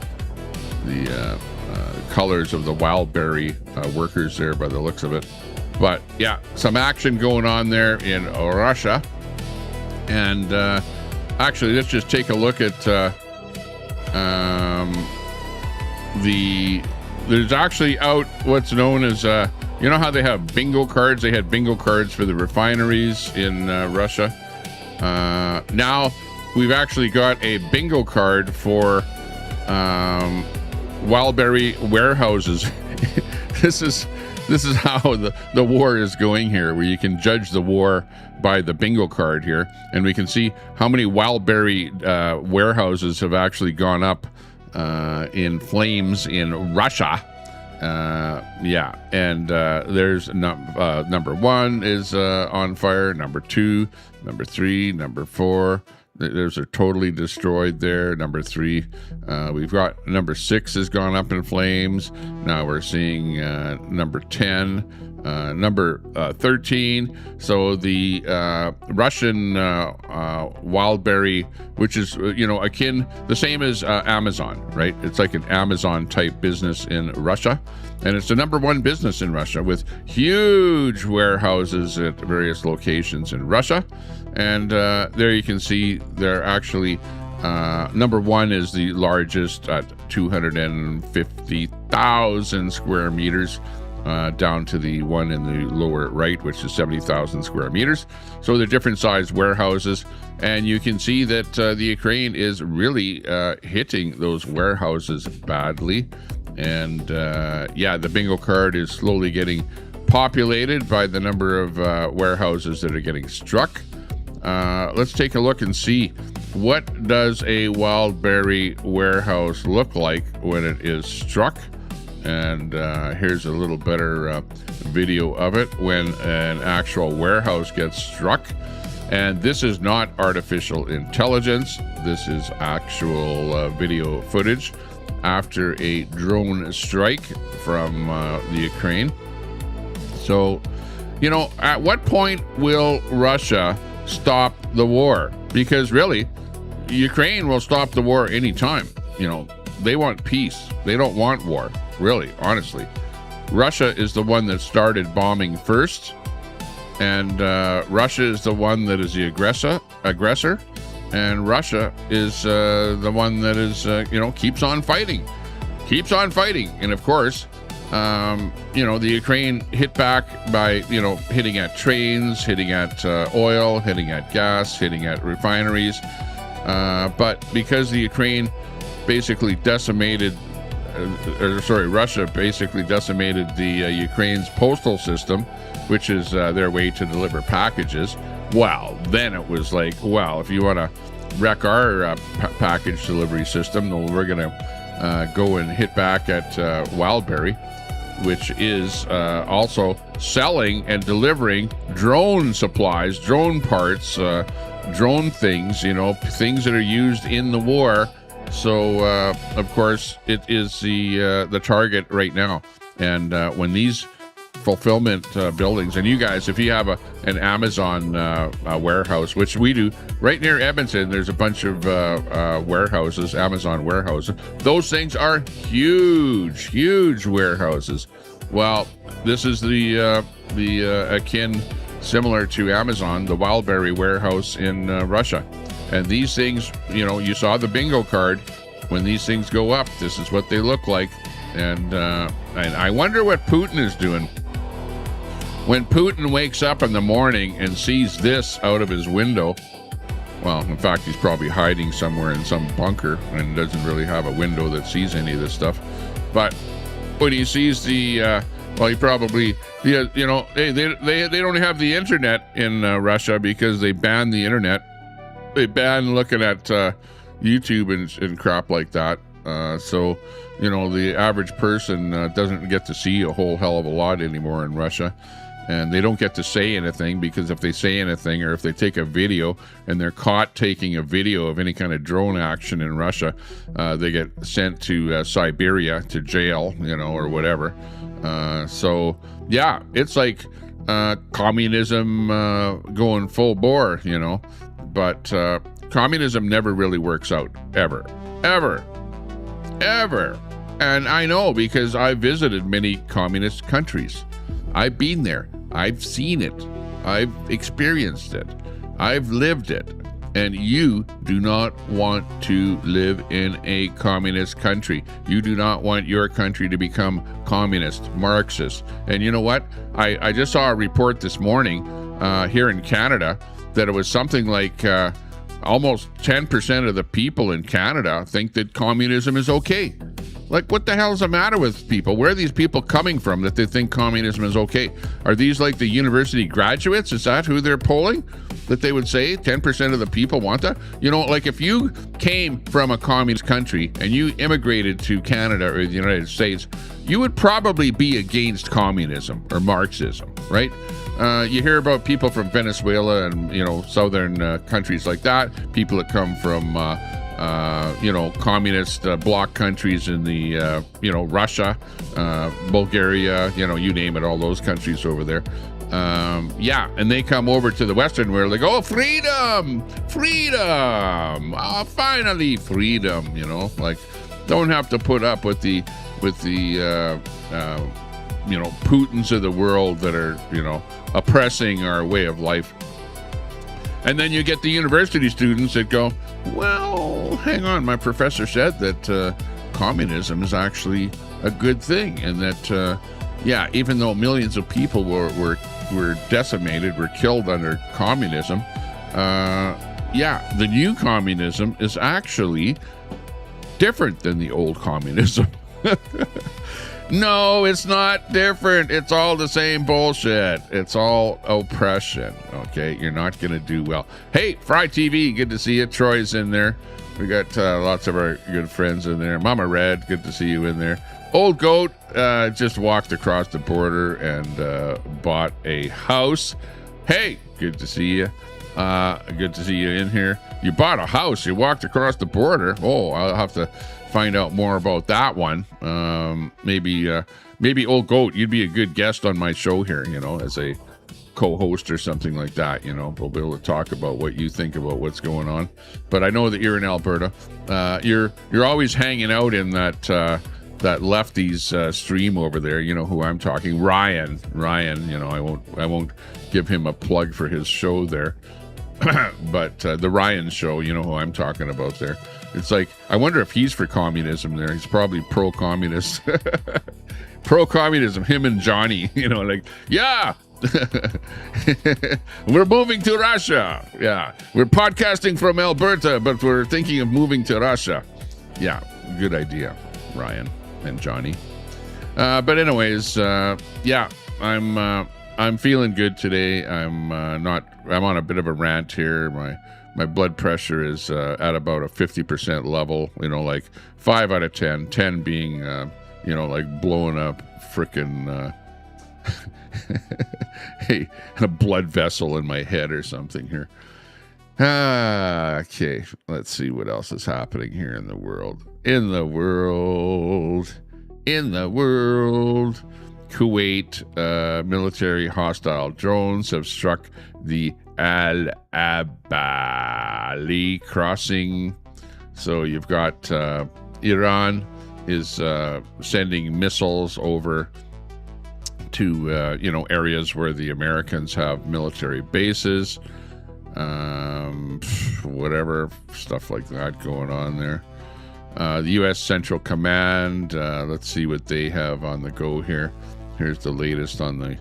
colors of the Wildberry workers there by the looks of it. But yeah, some action going on there in Russia. And actually, let's just take a look at there's actually out what's known as you know how they have bingo cards? They had bingo cards for the refineries in Russia. Now we've actually got a bingo card for Wildberry warehouses. This is how the war is going here, where you can judge the war by the bingo card here, and we can see how many Wildberry warehouses have actually gone up in flames in Russia. There's number one is on fire, number two, number three, number four. Those are totally destroyed there. Number three, we've got number 6 has gone up in flames. Now we're seeing number 10. Number 13. So the Russian wildberry, which is akin the same as Amazon, right? It's like an Amazon type business in Russia, and it's the number one business in Russia with huge warehouses at various locations in Russia. And there you can see they're actually number one is the largest at 250,000 square meters. Down to the one in the lower right, which is 70,000 square meters. So they're different sized warehouses, and you can see that the Ukraine is really hitting those warehouses badly. And the bingo card is slowly getting populated by the number of warehouses that are getting struck. Let's take a look and see, what does a wildberry warehouse look like when it is struck? And here's a little better video of it when an actual warehouse gets struck. And this is not artificial intelligence. This is actual video footage after a drone strike from the Ukraine. So, at what point will Russia stop the war? Because really, Ukraine will stop the war anytime. They want peace. They don't want war. Really, honestly. Russia is the one that started bombing first, and Russia is the one that is the aggressor, and Russia is the one that is, keeps on fighting. And of course, the Ukraine hit back by, hitting at trains, hitting at oil, hitting at gas, hitting at refineries. But because the Ukraine basically Russia basically decimated the Ukraine's postal system, which is their way to deliver packages. Well, then it was like, well, if you want to wreck our package delivery system, then we're going to go and hit back at Wildberry, which is also selling and delivering drone supplies, drone parts, drone things, things that are used in the war. So, of course, it is the target right now. And when these fulfillment buildings, and you guys, if you have an Amazon warehouse, which we do, right near Edmonton, there's a bunch of warehouses, Amazon warehouses. Those things are huge warehouses. Well, this is the akin, similar to Amazon, the Wildberry warehouse in Russia. And these things, you saw the bingo card. When these things go up, this is what they look like. And I wonder what Putin is doing. When Putin wakes up in the morning and sees this out of his window, well, in fact, he's probably hiding somewhere in some bunker and doesn't really have a window that sees any of this stuff. But when he sees he probably, they don't have the internet in Russia because they banned the internet. They ban looking at YouTube and crap like that. So, the average person doesn't get to see a whole hell of a lot anymore in Russia. And they don't get to say anything, because if they say anything, or if they take a video and they're caught taking a video of any kind of drone action in Russia, they get sent to Siberia, to jail, or whatever. So, yeah, it's like communism going full bore, But communism never really works out, ever. And I know, because I've visited many communist countries. I've been there. I've seen it. I've experienced it. I've lived it. And you do not want to live in a communist country. You do not want your country to become communist, Marxist. And you know what? I just saw a report this morning here in Canada that it was something like almost 10% of the people in Canada think that communism is okay. Like, what the hell is the matter with people? Where are these people coming from that they think communism is okay? Are these like the university graduates? Is that who they're polling? That they would say 10% of the people want that? Like if you came from a communist country and you immigrated to Canada or the United States, you would probably be against communism or Marxism, right? You hear about people from Venezuela and, southern countries like that, people that come from communist bloc countries in the, Russia, Bulgaria, you name it, all those countries over there. And they come over to the Western world, like, oh, freedom, finally freedom, like, don't have to put up with the Putins of the world that are, oppressing our way of life. And then you get the university students that go, well, hang on, my professor said that communism is actually a good thing, and that, even though millions of people were decimated, were killed under communism, the new communism is actually different than the old communism. No, it's not different. It's all the same bullshit. It's all oppression. Okay, you're not going to do well. Hey, Fry TV, good to see you. Troy's in there. We got lots of our good friends in there. Mama Red, good to see you in there. Old Goat just walked across the border and bought a house. Hey, good to see you. Good to see you in here. You bought a house. You walked across the border. Oh, I'll have to find out more about that one. Maybe Old Goat, you'd be a good guest on my show here, as a co-host or something like that. We'll be able to talk about what you think about what's going on. But I know that you're in Alberta. You're always hanging out in that lefties stream over there. You know who I'm talking. Ryan, I won't give him a plug for his show there. But the Ryan show, you know who I'm talking about there. It's like, I wonder if he's for communism there. He's probably pro-communist. Pro-communism, him and Johnny, yeah. We're moving to Russia. Yeah. We're podcasting from Alberta, but we're thinking of moving to Russia. Yeah, good idea, Ryan and Johnny. But anyways, I'm feeling good today. I'm on a bit of a rant here. My blood pressure is at about a 50% level, like 5 out of 10, 10 being, like blowing up frickin' a blood vessel in my head or something here. Okay, let's see what else is happening here in the world. Kuwait, military hostile drones have struck the Al Abali crossing. So you've got Iran is sending missiles over to areas where the Americans have military bases, whatever stuff like that going on there. The U.S. Central Command, let's see what they have on the go here. Here's the latest on the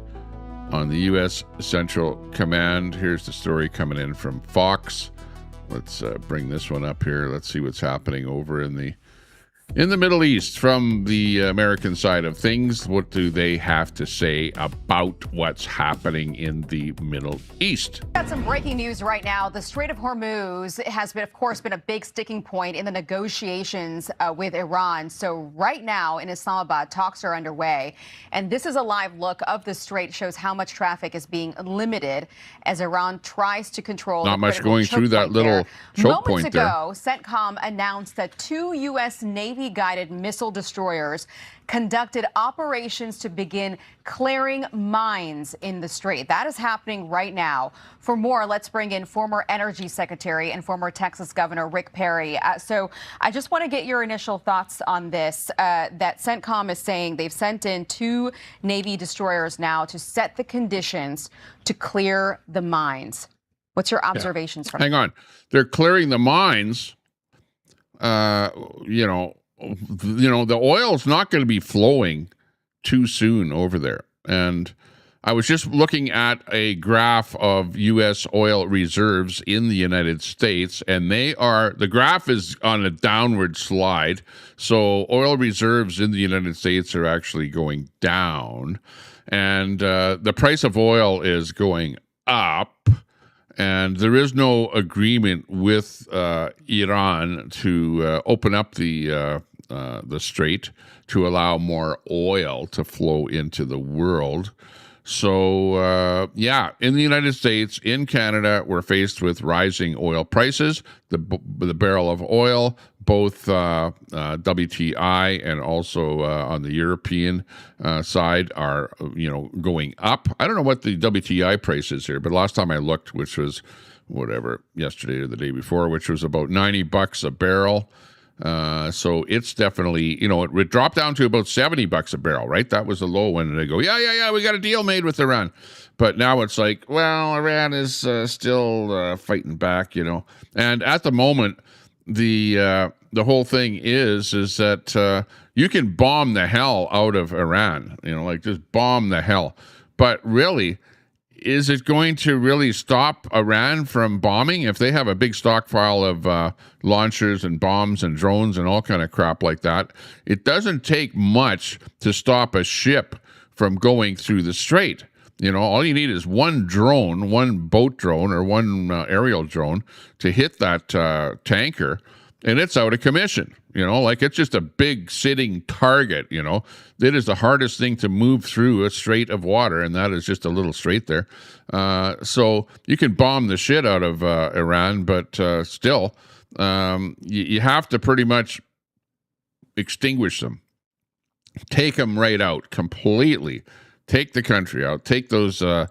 U.S. Central Command. Here's the story coming in from Fox. Let's bring this one up here. Let's see what's happening over in the Middle East from the American side of things. What do they have to say about what's happening in the Middle East? Got some breaking news right now. The Strait of Hormuz has been, of course, been a big sticking point in the negotiations with Iran. So right now in Islamabad, talks are underway. And this is a live look of the strait, shows how much traffic is being limited as Iran tries to control. Not much going through that little choke point there. Moments ago, CENTCOM announced that 2 U.S. Navy-guided missile destroyers conducted operations to begin clearing mines in the strait. That is happening right now. For more, let's bring in former Energy Secretary and former Texas Governor Rick Perry. So I just want to get your initial thoughts on this, that CENTCOM is saying they've sent in 2 Navy destroyers now to set the conditions to clear the mines. What's your observations from Hang on. They're clearing the mines. The oil's not going to be flowing too soon over there. And I was just looking at a graph of U.S. oil reserves in the United States, and the graph is on a downward slide. So oil reserves in the United States are actually going down, and the price of oil is going up. And there is no agreement with Iran to open up the strait to allow more oil to flow into the world. So, in the United States, in Canada, we're faced with rising oil prices. The barrel of oil, both WTI and also on the European side, are going up. I don't know what the WTI price is here, but last time I looked, which was yesterday or the day before, which was about $90 a barrel. So it's definitely, it dropped down to about $70 a barrel, right? That was the low one. And they go, yeah, we got a deal made with Iran. But now it's like, well, Iran is still fighting back, And at the moment, the whole thing is that you can bomb the hell out of Iran, just bomb the hell. But really, is it going to really stop Iran from bombing if they have a big stockpile of launchers and bombs and drones and all kind of crap like that? It doesn't take much to stop a ship from going through the strait. All you need is one drone, one boat drone or one aerial drone to hit that tanker, and it's out of commission. It's just a big sitting target. It is the hardest thing to move through a strait of water, and that is just a little strait there. So you can bomb the shit out of Iran, but still, you have to pretty much extinguish them. Take them right out completely. Take the country out. Take those the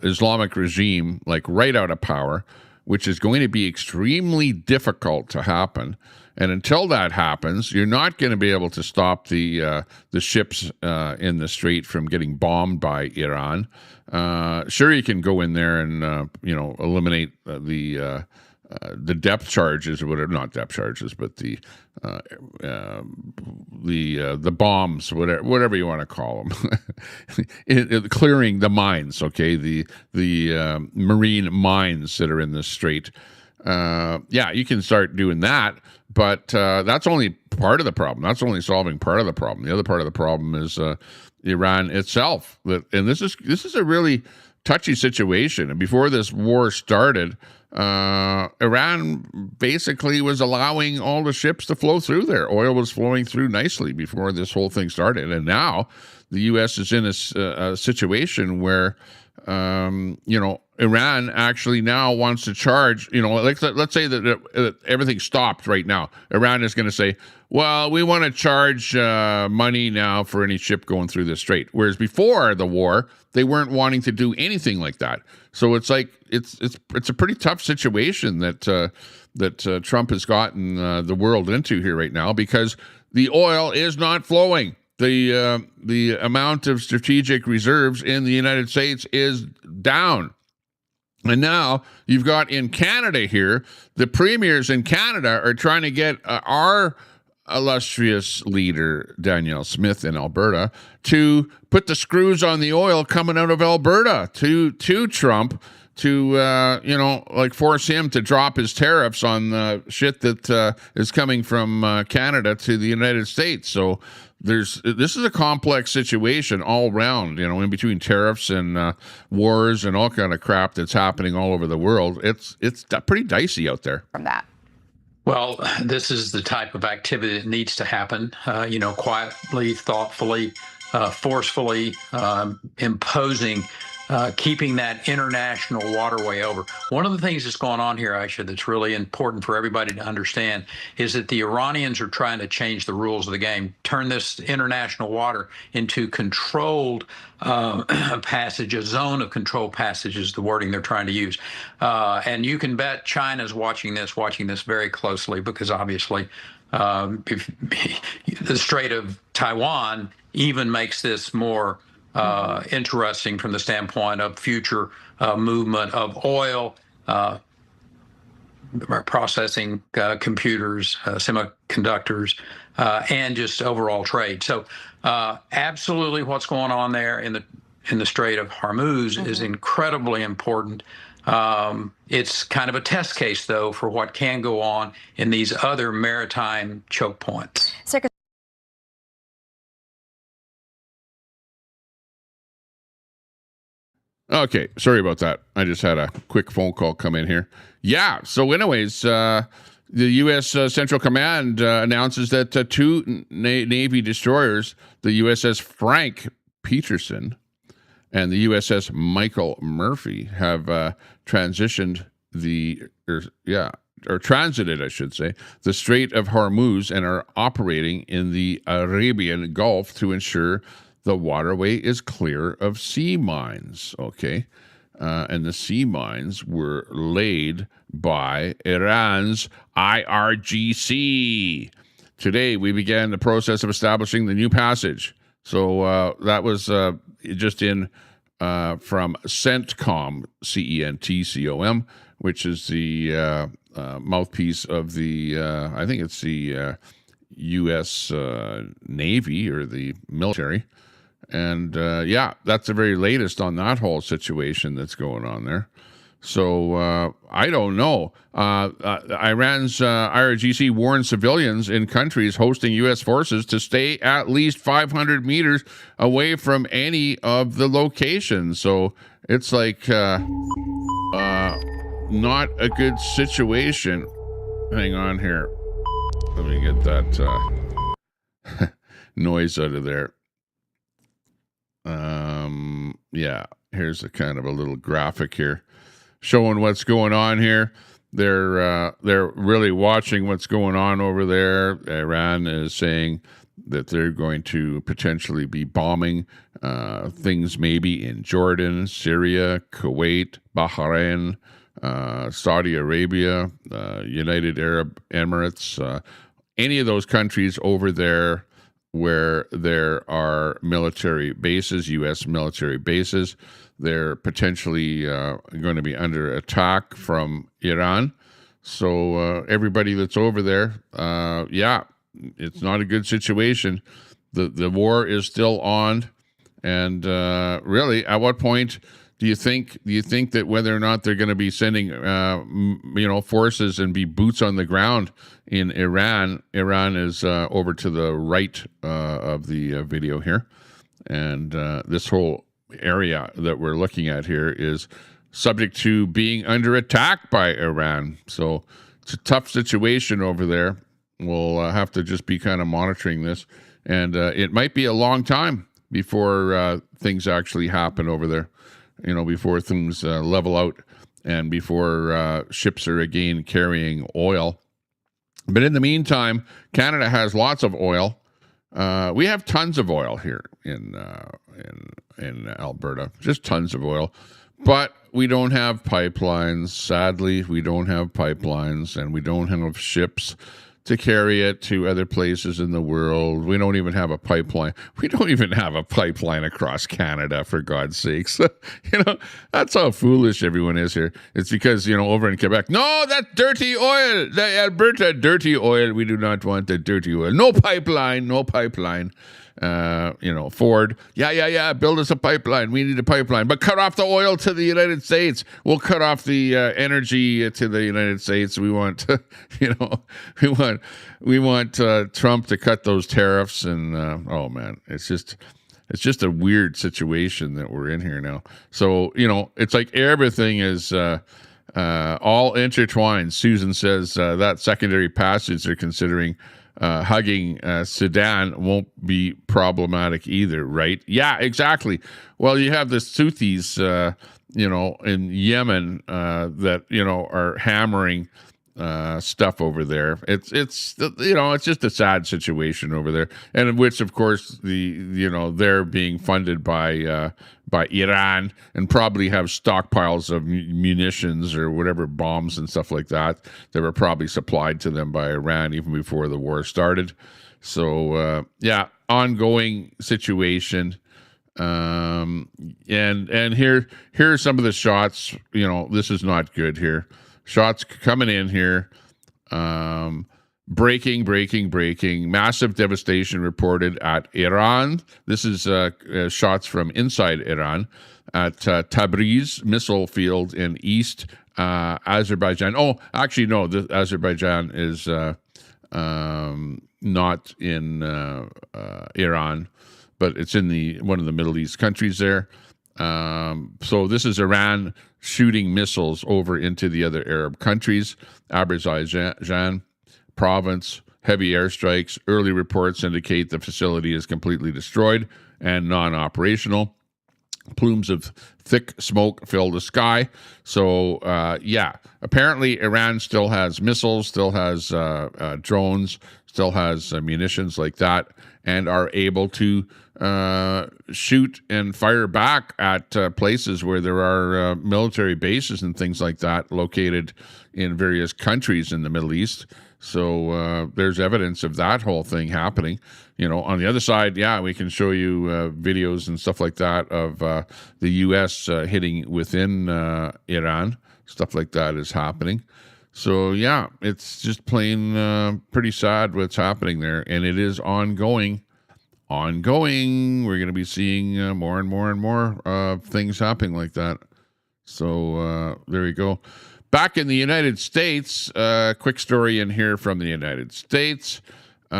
Islamic regime right out of power, which is going to be extremely difficult to happen. And until that happens, you're not going to be able to stop the ships in the strait from getting bombed by Iran. Sure, you can go in there and eliminate the depth charges or whatever, not depth charges, but the bombs, whatever you want to call them, clearing the mines. Okay, the marine mines that are in the strait. You can start doing that, but that's only part of the problem. That's only solving part of the problem. The other part of the problem is Iran itself. And this is a really touchy situation. And before this war started, Iran basically was allowing all the ships to flow through there. Oil was flowing through nicely before this whole thing started. And now the U.S. is in a situation where, Iran actually now wants to charge, let's say that everything stopped right now. Iran is going to say, well, we want to charge money now for any ship going through the strait. Whereas before the war, they weren't wanting to do anything like that. So it's like it's a pretty tough situation that Trump has gotten the world into here right now, because the oil is not flowing. The amount of strategic reserves in the United States is down. And now you've got in Canada here, the premiers in Canada are trying to get our illustrious leader, Danielle Smith in Alberta, to put the screws on the oil coming out of Alberta to Trump, to force him to drop his tariffs on the shit that is coming from Canada to the United States. So this is a complex situation all around, in between tariffs and wars and all kind of crap that's happening all over the world. It's pretty dicey out there. From that. Well, this is the type of activity that needs to happen, quietly, thoughtfully, forcefully, imposing, keeping that international waterway over. One of the things that's going on here, Aisha, that's really important for everybody to understand is that the Iranians are trying to change the rules of the game, turn this international water into controlled passage, a zone of controlled passage is the wording they're trying to use. And you can bet China's watching this very closely, because obviously if the Strait of Taiwan even makes this more interesting from the standpoint of future movement of oil, processing computers, semiconductors, and just overall trade. So absolutely what's going on there in the Strait of Hormuz is incredibly important. It's kind of a test case, though, for what can go on in these other maritime choke points. Okay, sorry about that. I just had a quick phone call come in here. Yeah, so anyways, the U.S. Central Command announces that two Navy destroyers, the USS Frank Peterson and the USS Michael Murphy have transited, I should say, the Strait of Hormuz and are operating in the Arabian Gulf to ensure the waterway is clear of sea mines. Okay. And the sea mines were laid by Iran's IRGC. Today, we began the process of establishing the new passage. So that was just in from CENTCOM, CENTCOM, which is the mouthpiece of the, I think it's the U.S. Navy or the military. And that's the very latest on that whole situation that's going on there. So I don't know. Iran's IRGC warned civilians in countries hosting U.S. forces to stay at least 500 meters away from any of the locations. So it's like not a good situation. Hang on here. Let me get that noise out of there. Here's a kind of a little graphic here showing what's going on here. They're really watching what's going on over there. Iran is saying that they're going to potentially be bombing things maybe in Jordan, Syria, Kuwait, Bahrain, Saudi Arabia, United Arab Emirates, any of those countries over there where there are military bases, U.S. military bases. They're potentially going to be under attack from Iran. So everybody that's over there, it's not a good situation. The war is still on, and really, at what point do you think that whether or not they're going to be sending forces and be boots on the ground in Iran? Iran is over to the right of the video here, and this whole area that we're looking at here is subject to being under attack by Iran. So it's a tough situation over there. We'll have to just be kind of monitoring this, and it might be a long time before things actually happen over there. Before things level out and before ships are again carrying oil. But in the meantime, Canada has lots of oil. We have tons of oil here in Alberta, just tons of oil. But we don't have pipelines. Sadly, we don't have pipelines, and we don't have ships to carry it to other places in the world. We don't even have a pipeline. We don't even have a pipeline across Canada, for God's sakes. That's how foolish everyone is here. It's because, over in Quebec, no, that's dirty oil. The Alberta dirty oil. We do not want the dirty oil. No pipeline. Ford, build us a pipeline. We need a pipeline, but cut off the oil to the United States. We'll cut off the energy to the United States. We want, we want Trump to cut those tariffs. And oh man, it's just a weird situation that we're in here now. So it's like everything is all intertwined. Susan says that secondary passage they're considering. Hugging Sudan won't be problematic either, right? Yeah, exactly. Well, you have the Houthis, in Yemen that are hammering stuff over there. It's just a sad situation over there, and in which, of course, they're being funded by Iran and probably have stockpiles of munitions or whatever, bombs and stuff like that were probably supplied to them by Iran even before the war started. So ongoing situation. And here are some of the shots. This is not good here. Shots coming in here. Breaking. Massive devastation reported at Iran. This is shots from inside Iran at Tabriz missile field in East Azerbaijan. Oh, actually, no, Azerbaijan is not in Iran, but it's in one of the Middle East countries there. So this is Iran shooting missiles over into the other Arab countries. Azerbaijan province, heavy airstrikes. Early reports indicate the facility is completely destroyed. and non-operational. Plumes of thick smoke fill the sky. So, apparently Iran still has missiles, still has drones, still has munitions like that, and are able to shoot and fire back at places where there are military bases and things like that located in various countries in the Middle East. So there's evidence of that whole thing happening. On the other side, we can show you videos and stuff like that of the U.S. hitting within Iran. Stuff like that is happening. So, it's just plain pretty sad what's happening there. And it is ongoing. We're going to be seeing more and more and more things happening like that. So there you go. Back in the United States, quick story in here from the United States. We've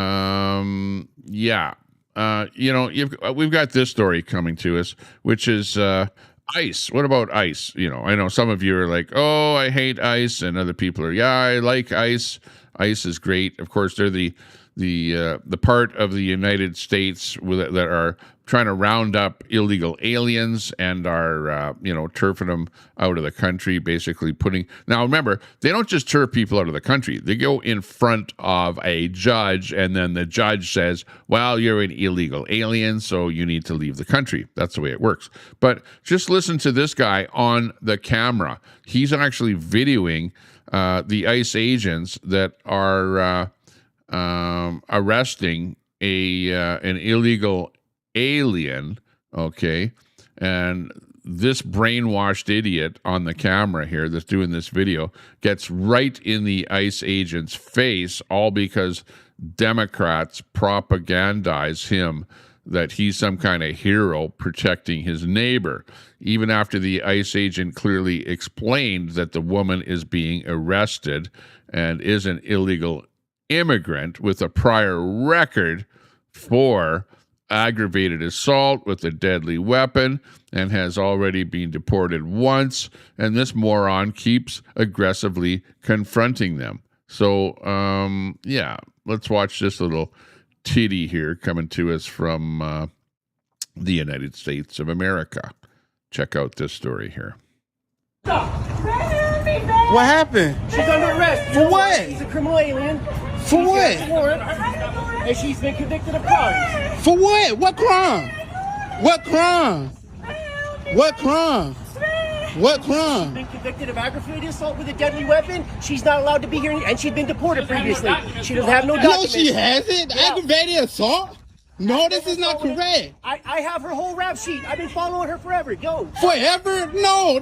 got this story coming to us, which is ICE. What about ICE? I know some of you are like, oh, I hate ICE, and other people are, I like ICE. ICE is great. Of course, they're the part of the United States that are trying to round up illegal aliens and are, turfing them out of the country, basically now remember, they don't just turf people out of the country. They go in front of a judge, and then the judge says, well, you're an illegal alien, so you need to leave the country. That's the way it works. But just listen to this guy on the camera. He's actually videoing the ICE agents that are arresting an illegal alien, okay? And this brainwashed idiot on the camera here that's doing this video gets right in the ICE agent's face, all because Democrats propagandize him that he's some kind of hero protecting his neighbor, even after the ICE agent clearly explained that the woman is being arrested and is an illegal immigrant with a prior record for aggravated assault with a deadly weapon and has already been deported once, and this moron keeps aggressively confronting them. So, let's watch this little titty here coming to us from the United States of America. Check out this story here. What happened? She's under arrest. For what? She's a criminal alien. For what? And she's been convicted of crimes. For what? What crime? What crime? What crime? What crime? She's been convicted of aggravated assault with a deadly weapon. She's not allowed to be here, and she's been deported previously. She doesn't have no documents. No, she hasn't. Yeah. Aggravated assault? No, this is not correct. I have her whole rap sheet. I've been following her forever. Go. Forever? No,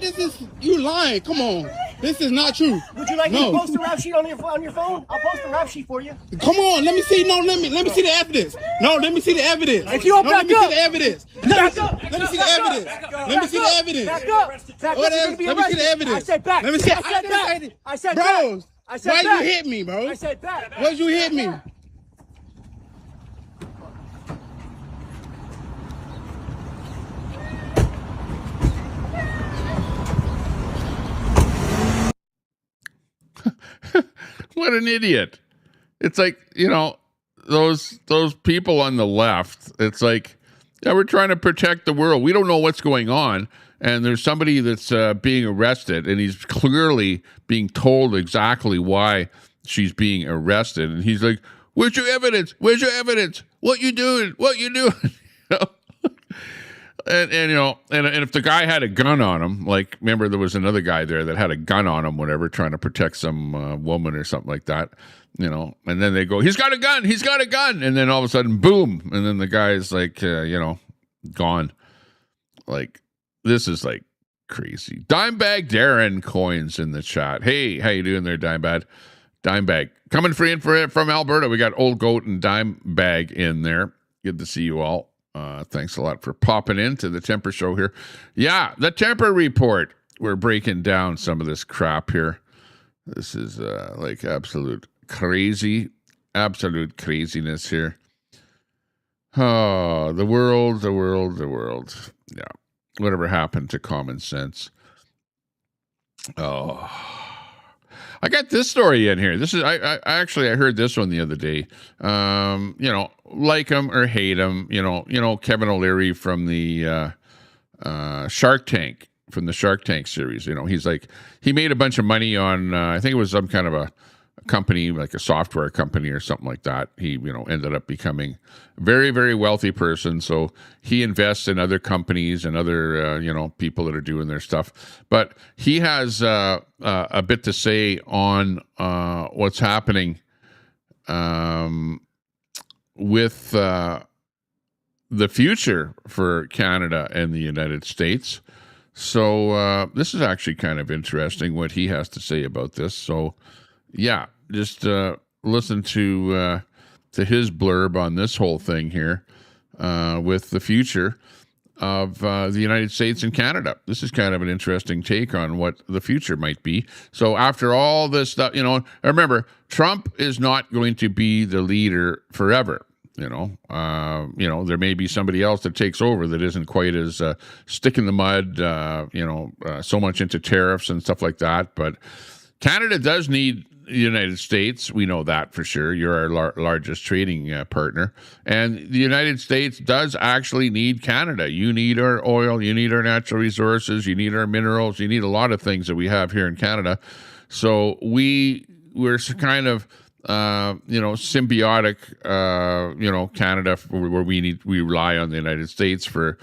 you lying. Come on. This is not true. Would you like me to post a rap sheet on your phone? I'll post a rap sheet for you. Come on, let me see. No, let me see the evidence. No, let me see the evidence. If you don't back up. Let me see the evidence. Back up. Let me see the evidence. Let me see the evidence. Back up. Back up. Let me see the evidence. I said back. Let me see. I said back. I said back. Bro, I said why back. you hit me, bro? I said back. Why'd you hit me? What an idiot. It's like, those people on the left, it's like, we're trying to protect the world. We don't know what's going on. And there's somebody that's being arrested, and he's clearly being told exactly why she's being arrested. And he's like, where's your evidence? Where's your evidence? What you doing? What you doing? And if the guy had a gun on him, like, remember there was another guy there that had a gun on him, whatever, trying to protect some woman or something like that, and then they go, he's got a gun, and then all of a sudden, boom, and then the guy is like, gone. Like, this is like crazy. Dimebag Darren coins in the chat. Hey, how you doing there, Dimebag? Dimebag coming free in from Alberta. We got Old Goat and Dimebag in there. Good to see you all. Thanks a lot for popping into the Temper Show here. Yeah, the Temper Report. We're breaking down some of this crap here. This is like absolute craziness here. Oh, the world. Yeah. Whatever happened to common sense? Oh, I got this story in here. This is I actually I heard this one the other day. You know, like him or hate him. You know Kevin O'Leary from the Shark Tank, from the Shark Tank series. You know, he's like, he made a bunch of money on I think it was some kind of a company, like a software company or something like that. He, you know, ended up becoming a very, very wealthy person. So he invests in other companies and other, you know, people that are doing their stuff. But he has a bit to say on what's happening with the future for Canada and the United States. So this is actually kind of interesting what he has to say about this. So yeah, just listen to his blurb on this whole thing here with the future of the United States and Canada. This is kind of an interesting take on what the future might be. So after all this stuff, you know, remember, Trump is not going to be the leader forever. You know, there may be somebody else that takes over that isn't quite as stick in the mud, so much into tariffs and stuff like that. But Canada does need the United States. We know that for sure. You're our largest trading partner. And the United States does actually need Canada. You need our oil. You need our natural resources. You need our minerals. You need a lot of things that we have here in Canada. So we're kind of symbiotic, Canada, where we rely on the United States for,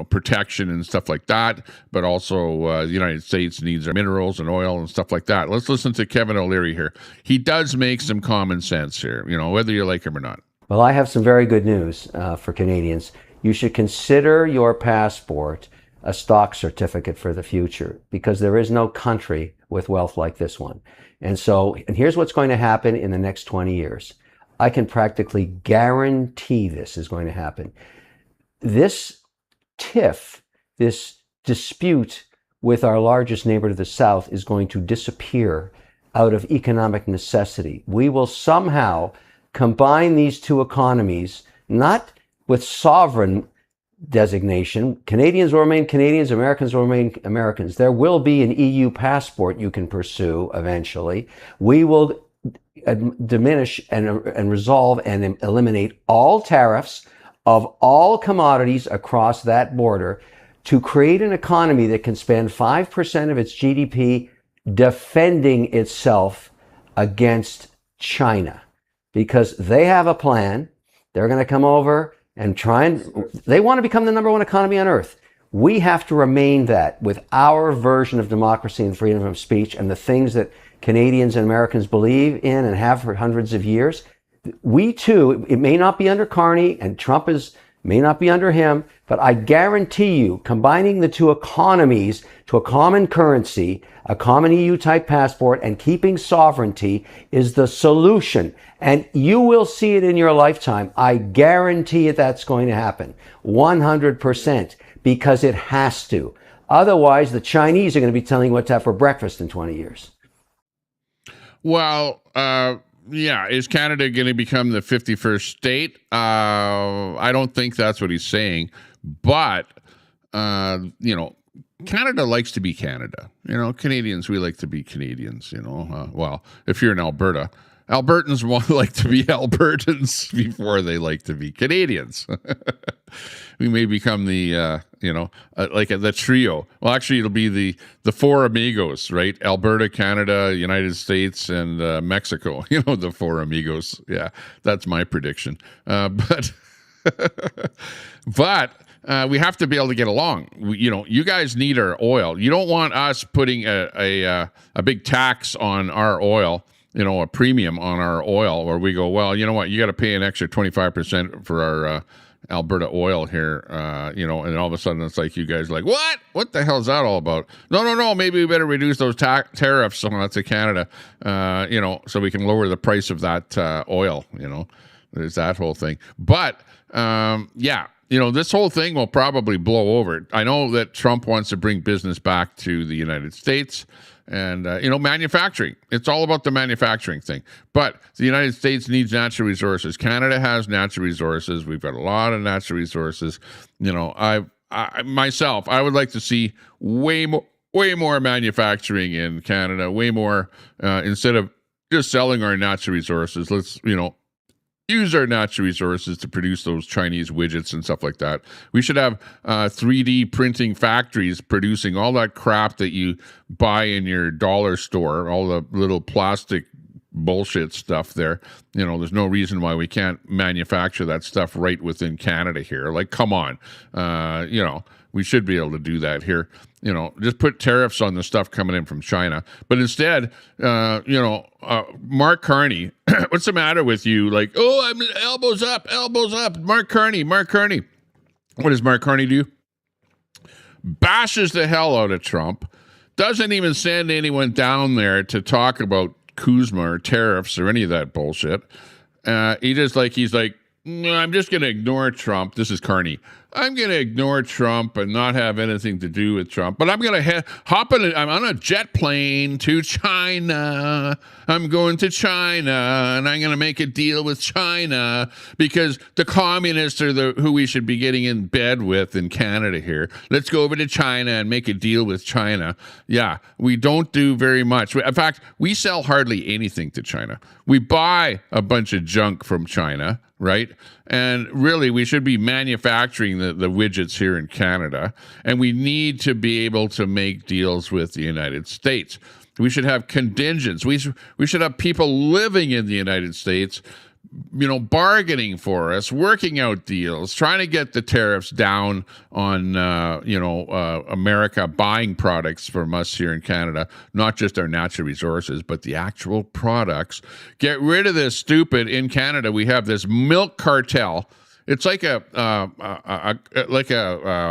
protection and stuff like that. But also the United States needs our minerals and oil and stuff like that. Let's listen to Kevin O'Leary here. He does make some common sense here, you know, whether you like him or not. Well, I have some very good news for Canadians. You should consider your passport a stock certificate for the future, because there is no country with wealth like this one. And here's what's going to happen in the next 20 years. I can practically guarantee this is going to happen. This tiff, this dispute with our largest neighbor to the south, is going to disappear out of economic necessity. We will somehow combine these two economies, not with sovereign designation. Canadians will remain Canadians, Americans will remain Americans. There will be an EU passport you can pursue eventually. We will diminish and resolve and eliminate all tariffs of all commodities across that border to create an economy that can spend 5% of its GDP defending itself against China, because they have a plan. They're going to come over and they want to become the number one economy on earth. We have to remain that with our version of democracy and freedom of speech and the things that Canadians and Americans believe in and have for hundreds of years. We too, it may not be under Carney, and Trump may not be under him, but I guarantee you, combining the two economies to a common currency, a common EU type passport, and keeping sovereignty is the solution. And you will see it in your lifetime. I guarantee it, that's going to happen 100%, because it has to. Otherwise, the Chinese are going to be telling you what to have for breakfast in 20 years. Well, yeah, is Canada going to become the 51st state? I don't think that's what he's saying. But, Canada likes to be Canada. You know, Canadians, we like to be Canadians, well, if you're in Alberta. Albertans want like to be Albertans before they like to be Canadians. We may become the, like the trio. Well, actually, it'll be the four amigos, right? Alberta, Canada, United States, and Mexico. The four amigos. Yeah, that's my prediction. But we have to be able to get along. You guys need our oil. You don't want us putting a big tax on our oil, a premium on our oil, where we go, well, you know what, you got to pay an extra 25% for our Alberta oil here, and all of a sudden it's like you guys are like, what the hell is that all about? No, maybe we better reduce those tariffs to Canada, so we can lower the price of that oil. There's that whole thing. But this whole thing will probably blow over. I know that Trump wants to bring business back to the United States. And, manufacturing. It's all about the manufacturing thing. But the United States needs natural resources. Canada has natural resources. We've got a lot of natural resources. I would like to see way way more manufacturing in Canada, way more, instead of just selling our natural resources. Let's, use our natural resources to produce those Chinese widgets and stuff like that. We should have 3D printing factories producing all that crap that you buy in your dollar store, all the little plastic bullshit stuff there. There's no reason why we can't manufacture that stuff right within Canada here. Like, come on. We should be able to do that here. Just put tariffs on the stuff coming in from China. But instead, Mark Carney, what's the matter with you? Like, oh, I'm elbows up. Mark Carney. What does Mark Carney do? Bashes the hell out of Trump. Doesn't even send anyone down there to talk about Kuzma or tariffs or any of that bullshit. He's like, no, I'm just going to ignore Trump. This is Carney. I'm going to ignore Trump and not have anything to do with Trump. But I'm going to hop in. I'm on a jet plane to China. I'm going to China, and I'm going to make a deal with China because the communists are who we should be getting in bed with in Canada here. Let's go over to China and make a deal with China. Yeah, we don't do very much. In fact, we sell hardly anything to China. We buy a bunch of junk from China, right? And really, we should be manufacturing the widgets here in Canada, and we need to be able to make deals with the United States. We should have contingents. We should have people living in the United States, bargaining for us, working out deals, trying to get the tariffs down on, America buying products from us here in Canada, not just our natural resources, but the actual products. Get rid of this stupid, in Canada, we have this milk cartel. It's like a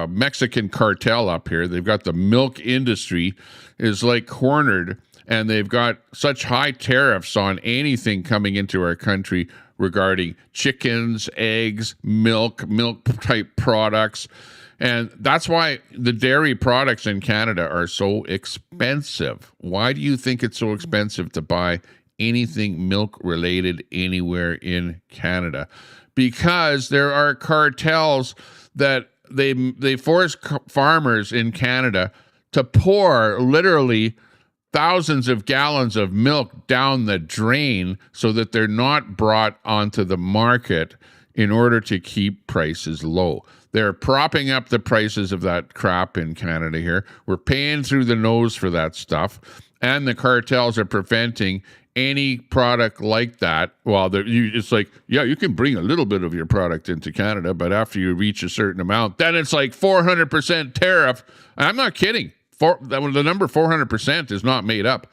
Mexican cartel up here. They've got the milk industry is like cornered, and they've got such high tariffs on anything coming into our country regarding chickens, eggs, milk type products. And that's why the dairy products in Canada are so expensive. Why do you think it's so expensive to buy anything milk related anywhere in Canada? Because there are cartels that they force farmers in Canada to pour literally thousands of gallons of milk down the drain so that they're not brought onto the market in order to keep prices low. They're propping up the prices of that crap in Canada here. We're paying through the nose for that stuff, and the cartels are preventing any product like that. Well, it's like, yeah, you can bring a little bit of your product into Canada, but after you reach a certain amount, then it's like 400% tariff. I'm not kidding. The number 400% is not made up.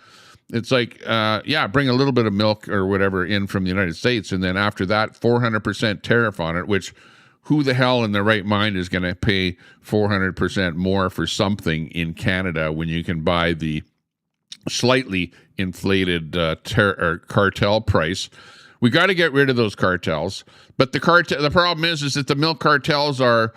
It's like, bring a little bit of milk or whatever in from the United States, and then after that, 400% tariff on it, which who the hell in their right mind is going to pay 400% more for something in Canada when you can buy the slightly inflated cartel price? We got to get rid of those cartels. But the problem is that the milk cartels are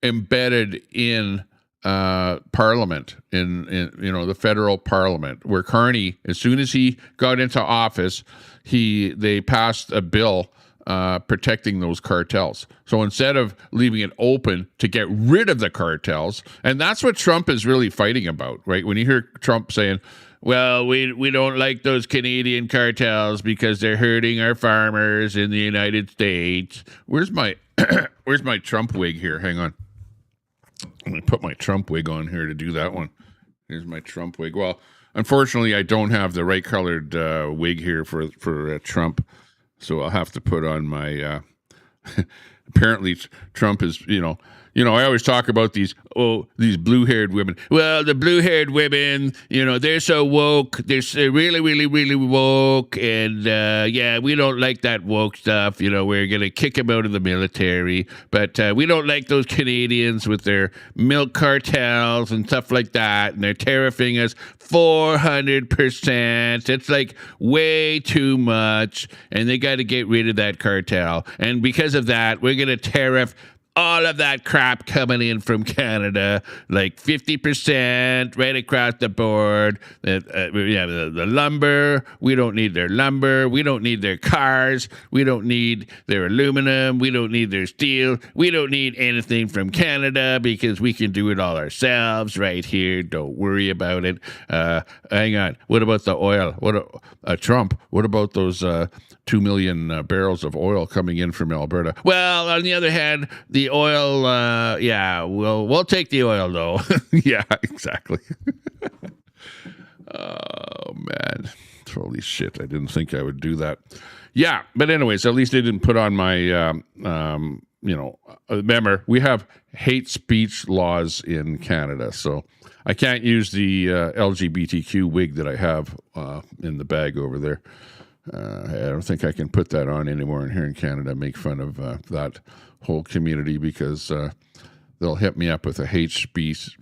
embedded in Parliament, in the federal Parliament, where Carney, as soon as he got into office, they passed a bill protecting those cartels. So instead of leaving it open to get rid of the cartels, and that's what Trump is really fighting about, right? When you hear Trump saying, well, we don't like those Canadian cartels because they're hurting our farmers in the United States. Where's my Trump wig here? Hang on. I'm going to put my Trump wig on here to do that one. Here's my Trump wig. Well, unfortunately, I don't have the right colored wig here for Trump, so I'll have to put on my... Apparently, Trump is, I always talk about these blue-haired women. Well, the blue-haired women, they're so woke. They're really, really, really woke. And, we don't like that woke stuff. We're going to kick them out of the military. But we don't like those Canadians with their milk cartels and stuff like that. And they're tariffing us 400%. It's like way too much. And they got to get rid of that cartel. And because of that, we're going to tariff all of that crap coming in from Canada, like 50% right across the board. The lumber, we don't need their lumber. We don't need their cars. We don't need their aluminum. We don't need their steel. We don't need anything from Canada because we can do it all ourselves right here. Don't worry about it. Hang on. What about the oil? Trump, what about those 2 million barrels of oil coming in from Alberta? Well, on the other hand, the oil, we'll take the oil, though. Yeah, exactly. Oh, man. Holy shit. I didn't think I would do that. Yeah, but anyways, at least they didn't put on my, remember, we have hate speech laws in Canada, so I can't use the LGBTQ wig that I have in the bag over there. I don't think I can put that on anymore in here in Canada, make fun of that whole community, because they'll hit me up with a hate speech.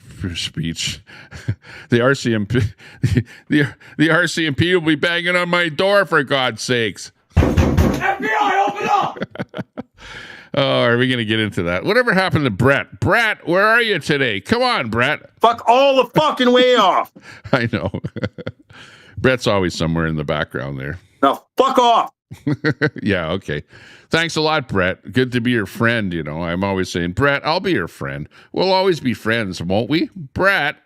The RCMP, the RCMP will be banging on my door, for God's sakes. FBI, open up! Oh, are we going to get into that? Whatever happened to Brett? Brett, where are you today? Come on, Brett. Fuck all the fucking way off. I know. Brett's always somewhere in the background there. Now, fuck off. Yeah, okay. Thanks a lot, Brett. Good to be your friend, you know. I'm always saying, Brett, I'll be your friend. We'll always be friends, won't we? Brett,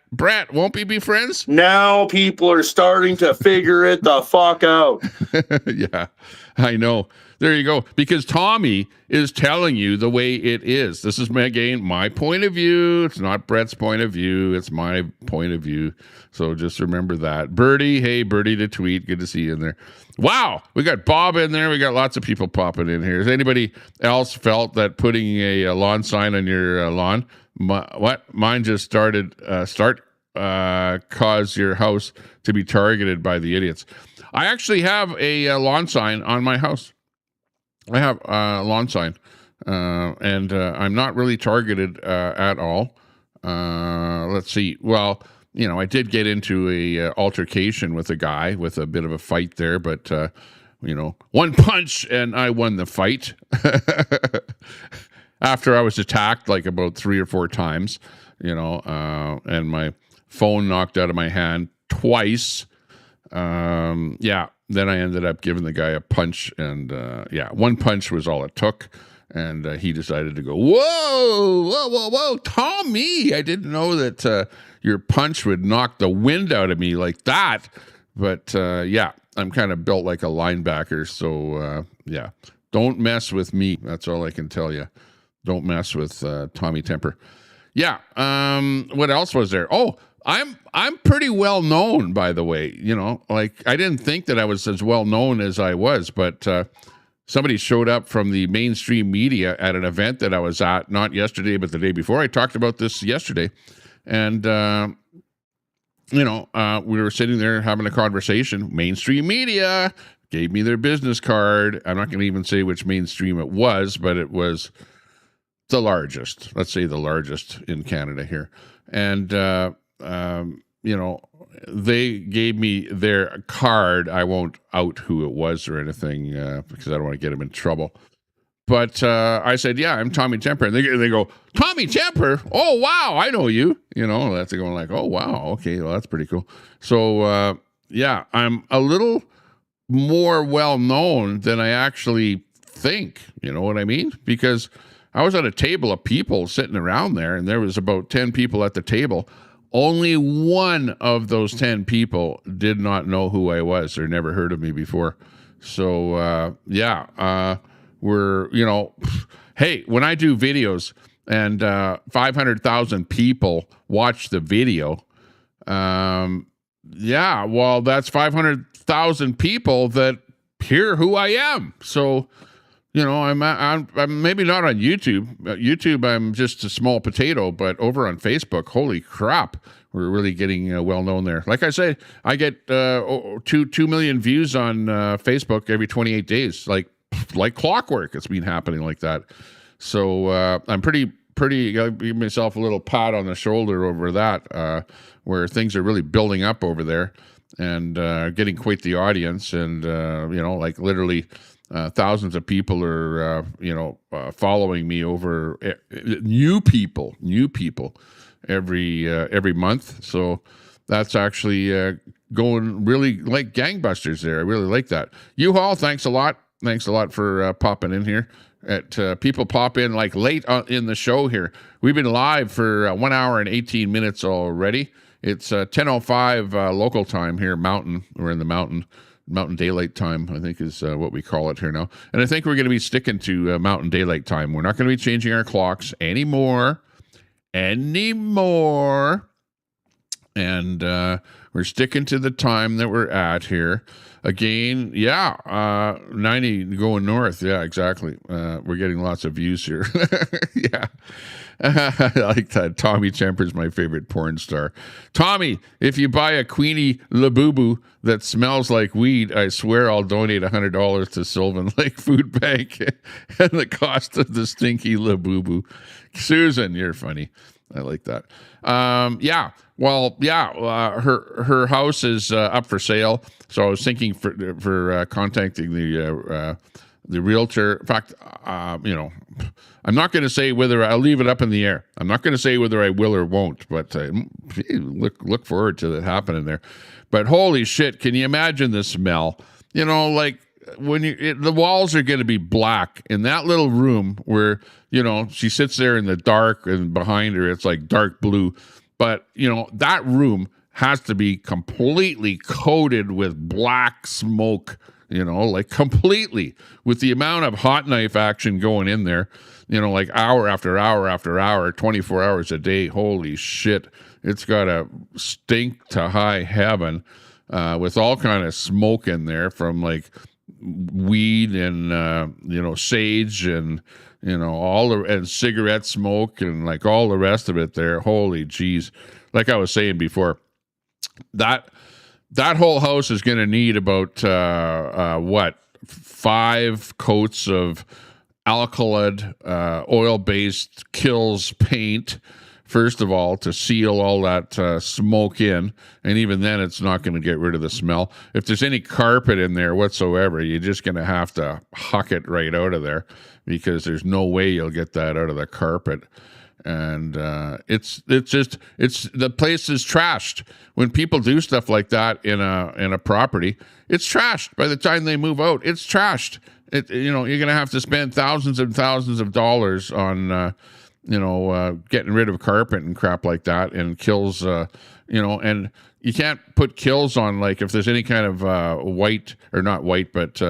won't we be friends? Now people are starting to figure it the fuck out. Yeah, I know. There you go. Because Tommy is telling you the way it is. This is, again, my point of view. It's not Brett's point of view. It's my point of view. So just remember that. Birdie, hey, Birdie to tweet. Good to see you in there. Wow, we got Bob in there. We got lots of people popping in here. Has anybody else felt that putting a lawn sign on your lawn, mine just cause your house to be targeted by the idiots? I actually have a lawn sign on my house. I have a lawn sign, and I'm not really targeted at all. Let's see. Well, you know, I did get into a altercation with a guy, with a bit of a fight there, but, one punch and I won the fight. After I was attacked like about 3 or 4 times, and my phone knocked out of my hand twice. Then I ended up giving the guy a punch, and one punch was all it took, and he decided to go, whoa, Tommy, I didn't know that your punch would knock the wind out of me like that, but I'm kind of built like a linebacker, so don't mess with me, that's all I can tell you. Don't mess with Tommy Temper. What else was there? Oh, I'm pretty well known, by the way. I didn't think that I was as well known as I was, but somebody showed up from the mainstream media at an event that I was at, not yesterday, but the day before. I talked about this yesterday, and we were sitting there having a conversation. Mainstream media gave me their business card. I'm not going to even say which mainstream it was, but it was the largest. Let's say the largest in Canada here, and they gave me their card. I won't out who it was or anything because I don't want to get them in trouble. But I said, yeah, I'm Tommy Temper. And they go, Tommy Temper? Oh, wow, I know you. That's going like, oh, wow, okay, well, that's pretty cool. So, I'm a little more well-known than I actually think. You know what I mean? Because I was at a table of people sitting around there, and there was about 10 people at the table. Only one of those 10 people did not know who I was or never heard of me before. So, hey, when I do videos and 500,000 people watch the video, that's 500,000 people that hear who I am. So, I'm maybe not on YouTube. YouTube, I'm just a small potato, but over on Facebook, holy crap, we're really getting well known there. Like I say, I get 2 million views on Facebook every 28 days, like clockwork. It's been happening like that. So I'm pretty. I'll give myself a little pat on the shoulder over that, where things are really building up over there and getting quite the audience, and literally. Thousands of people are, following me over new people every month. So that's actually going really like gangbusters there. I really like that. U-Haul, thanks a lot. Thanks a lot for popping in here. People pop in like late in the show here. We've been live for 1 hour and 18 minutes already. It's 10:05 local time here, Mountain. We're in the Mountain Daylight Time, I think is what we call it here now. And I think we're going to be sticking to Mountain Daylight Time. We're not going to be changing our clocks anymore. And we're sticking to the time that we're at here. Again, 90 going north. Yeah, exactly. We're getting lots of views here. Yeah. I like that. Tommy Temper's my favorite porn star. Tommy, if you buy a Queenie Labubu that smells like weed, I swear I'll donate $100 to Sylvan Lake Food Bank and the cost of the stinky Labubu. Susan, you're funny. I like that. Her house is up for sale. So I was thinking for contacting the realtor. In fact, I'm not going to say whether I'll leave it up in the air. I'm not going to say whether I will or won't, but look forward to that happening there. But holy shit, can you imagine the smell? Like when the walls are going to be black in that little room where, she sits there in the dark and behind her, it's like dark blue. But, that room has to be completely coated with black smoke, like completely, with the amount of hot knife action going in there, like hour after hour after hour, 24 hours a day. Holy shit. It's got to stink to high heaven with all kind of smoke in there from like weed and, sage and, and cigarette smoke and like all the rest of it there. Holy geez. Like I was saying before, that whole house is going to need about 5 coats of alkylate oil-based Kills paint, first of all, to seal all that smoke in. And even then, it's not going to get rid of the smell. If there's any carpet in there whatsoever, you're just going to have to huck it right out of there, because there's no way you'll get that out of the carpet. And it's the place is trashed. When people do stuff like that in a property, it's trashed. By the time they move out, it's trashed. You're going to have to spend thousands and thousands of dollars on getting rid of carpet and crap like that, and Kills, and you can't put Kills on, like, if there's any kind of white, or not white, but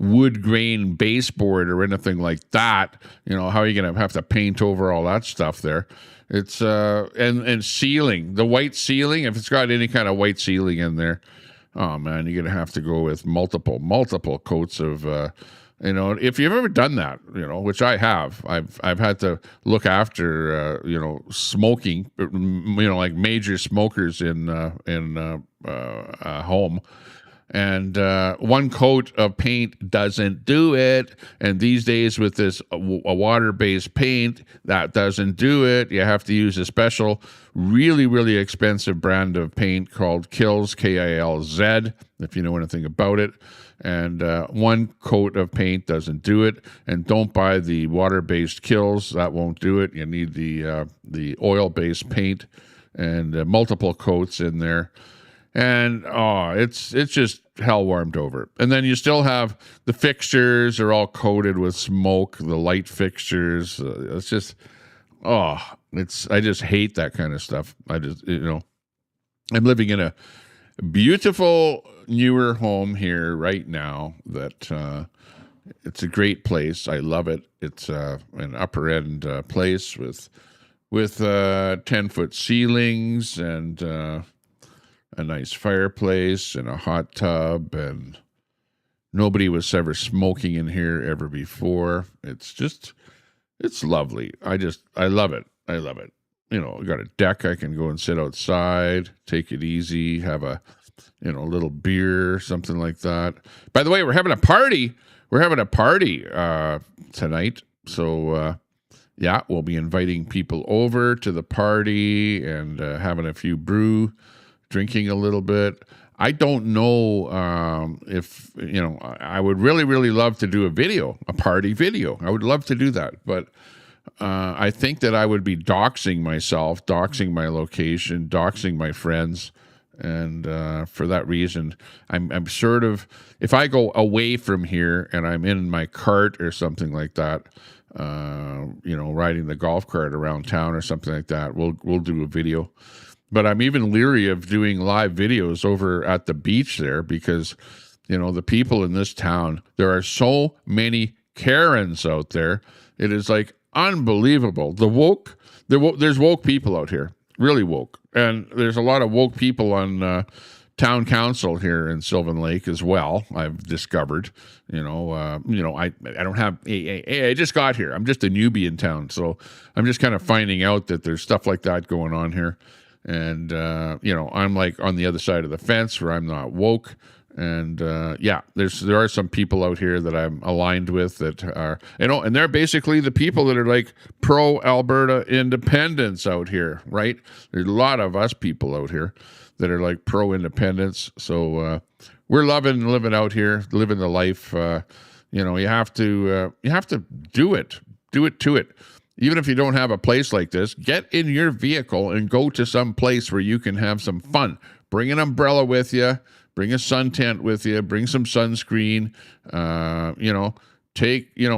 wood grain baseboard or anything like that. How are you going to have to paint over all that stuff there? It's and ceiling, the white ceiling, if it's got any kind of white ceiling in there, oh man, you're going to have to go with multiple coats of if you've ever done that, which I have, I've had to look after, smoking, like major smokers in home. And one coat of paint doesn't do it. And these days with this a water-based paint, that doesn't do it. You have to use a special, really, really expensive brand of paint called Kills, Kilz, if you know anything about it. And one coat of paint doesn't do it. And don't buy the water-based Kills. That won't do it. You need the oil-based paint and multiple coats in there. And it's just hell warmed over. And then you still have the fixtures are all coated with smoke, the light fixtures. It's just I just hate that kind of stuff. I just I'm living in a beautiful newer home here right now that it's a great place. I love it. It's an upper end place with 10-foot ceilings and a nice fireplace and a hot tub, and nobody was ever smoking in here ever before. It's lovely. I love it. I love it. I got a deck. I can go and sit outside, take it easy, have a little beer, something like that. By the way, we're having a party. We're having a party tonight. So we'll be inviting people over to the party and having a few brew, drinking a little bit. I don't know if, I would really, really love to do a party video. I would love to do that. But I think that I would be doxing myself, doxing my location, doxing my friends. And for that reason, I'm sort of, if I go away from here and I'm in my cart or something like that, riding the golf cart around town or something like that, we'll do a video. But I'm even leery of doing live videos over at the beach there because, the people in this town, there are so many Karens out there. It is like unbelievable. There's woke people out here, really woke. And there's a lot of woke people on town council here in Sylvan Lake as well. I've discovered, I don't have I just got here. I'm just a newbie in town, so I'm just kind of finding out that there's stuff like that going on here. And I'm like on the other side of the fence where I'm not woke. And there are some people out here that I'm aligned with that are, and they're basically the people that are like pro Alberta independence out here, right? There's a lot of us people out here that are like pro independence. So we're living out here, living the life. You have to do it to it. Even if you don't have a place like this, get in your vehicle and go to some place where you can have some fun. Bring an umbrella with you. Bring a sun tent with you. Bring some sunscreen.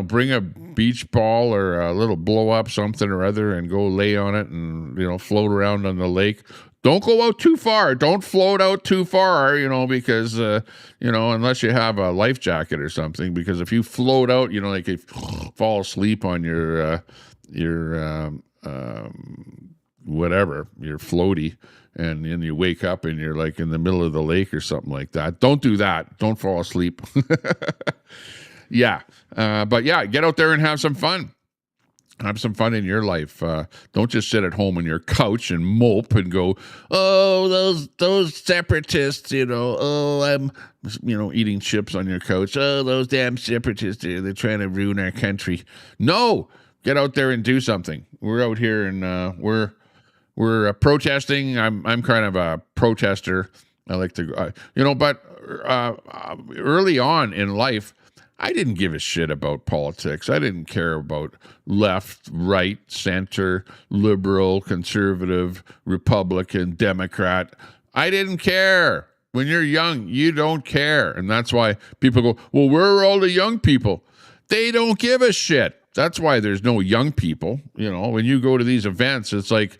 Bring a beach ball or a little blow up something or other and go lay on it and, float around on the lake. Don't go out too far. Don't float out too far, because, unless you have a life jacket or something, because if you float out, like if you fall asleep on your whatever, your floaty, and then you wake up and you're like in the middle of the lake or something like that. Don't do that. Don't fall asleep. But get out there and have some fun. Have some fun in your life. Don't just sit at home on your couch and mope and go, oh, those separatists, I'm, eating chips on your couch. Oh, those damn separatists, they're trying to ruin our country. No, get out there and do something. We're out here and we're protesting. I'm kind of a protester. I like to, but early on in life, I didn't give a shit about politics. I didn't care about left, right, center, liberal, conservative, Republican, Democrat. I didn't care. When you're young, you don't care. And that's why people go, well, where are all the young people? They don't give a shit. That's why there's no young people. When you go to these events, it's like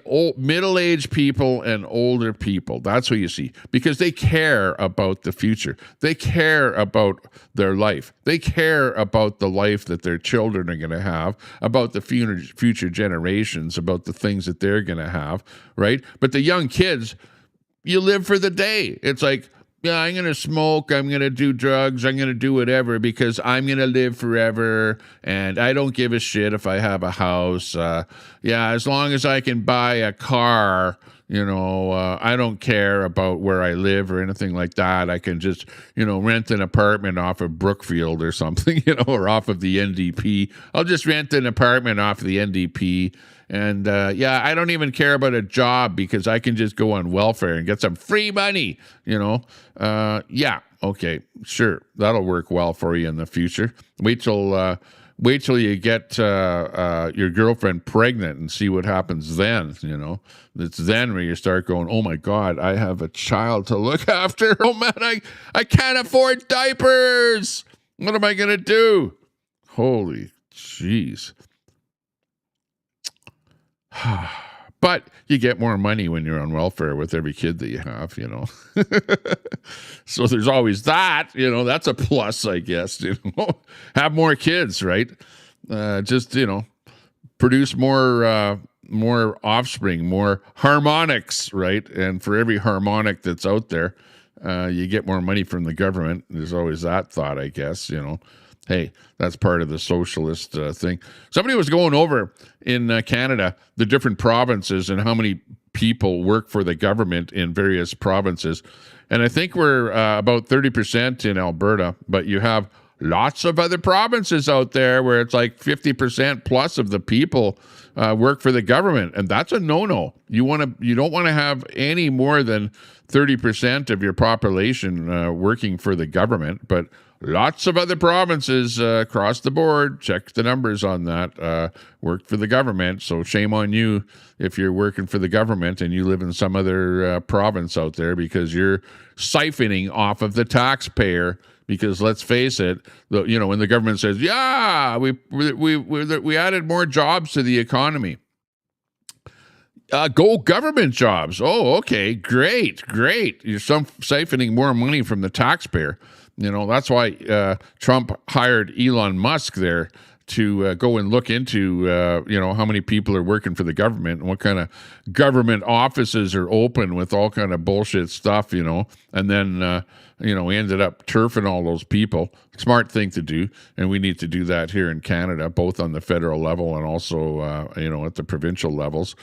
old middle-aged people and older people. That's what you see, because they care about the future. They care about their life. They care about the life that their children are going to have, about the future generations, about the things that they're going to have, right? But the young kids, you live for the day. It's like, yeah, I'm going to smoke, I'm going to do drugs, I'm going to do whatever because I'm going to live forever, and I don't give a shit if I have a house. As long as I can buy a car, I don't care about where I live or anything like that. I can just, rent an apartment off of Brookfield or something, or off of the NDP. I'll just rent an apartment off of the NDP. And, I don't even care about a job because I can just go on welfare and get some free money, okay, sure. That'll work well for you in the future. Wait till you get your girlfriend pregnant and see what happens then, It's then where you start going, oh, my God, I have a child to look after. Oh, man, I can't afford diapers. What am I going to do? Holy jeez. But you get more money when you're on welfare with every kid that you have, So there's always that, that's a plus, I guess, Have more kids, right? Produce more offspring, more harmonics, right? And for every harmonic that's out there, you get more money from the government. There's always that thought, I guess, Hey, that's part of the socialist thing. Somebody was going over in Canada, the different provinces and how many people work for the government in various provinces. And I think we're about 30% in Alberta, but you have lots of other provinces out there where it's like 50% plus of the people work for the government, and that's a no-no. You don't want to have any more than 30% of your population working for the government, but lots of other provinces across the board, check the numbers on that, work for the government. So shame on you if you're working for the government and you live in some other province out there, because you're siphoning off of the taxpayer. Because let's face it, when the government says, yeah, we added more jobs to the economy. Go government jobs. Oh, okay, great. You're siphoning more money from the taxpayer. That's why Trump hired Elon Musk there to go and look into, how many people are working for the government and what kind of government offices are open with all kind of bullshit stuff, and then, we ended up turfing all those people. Smart thing to do, and we need to do that here in Canada, both on the federal level and also, at the provincial levels.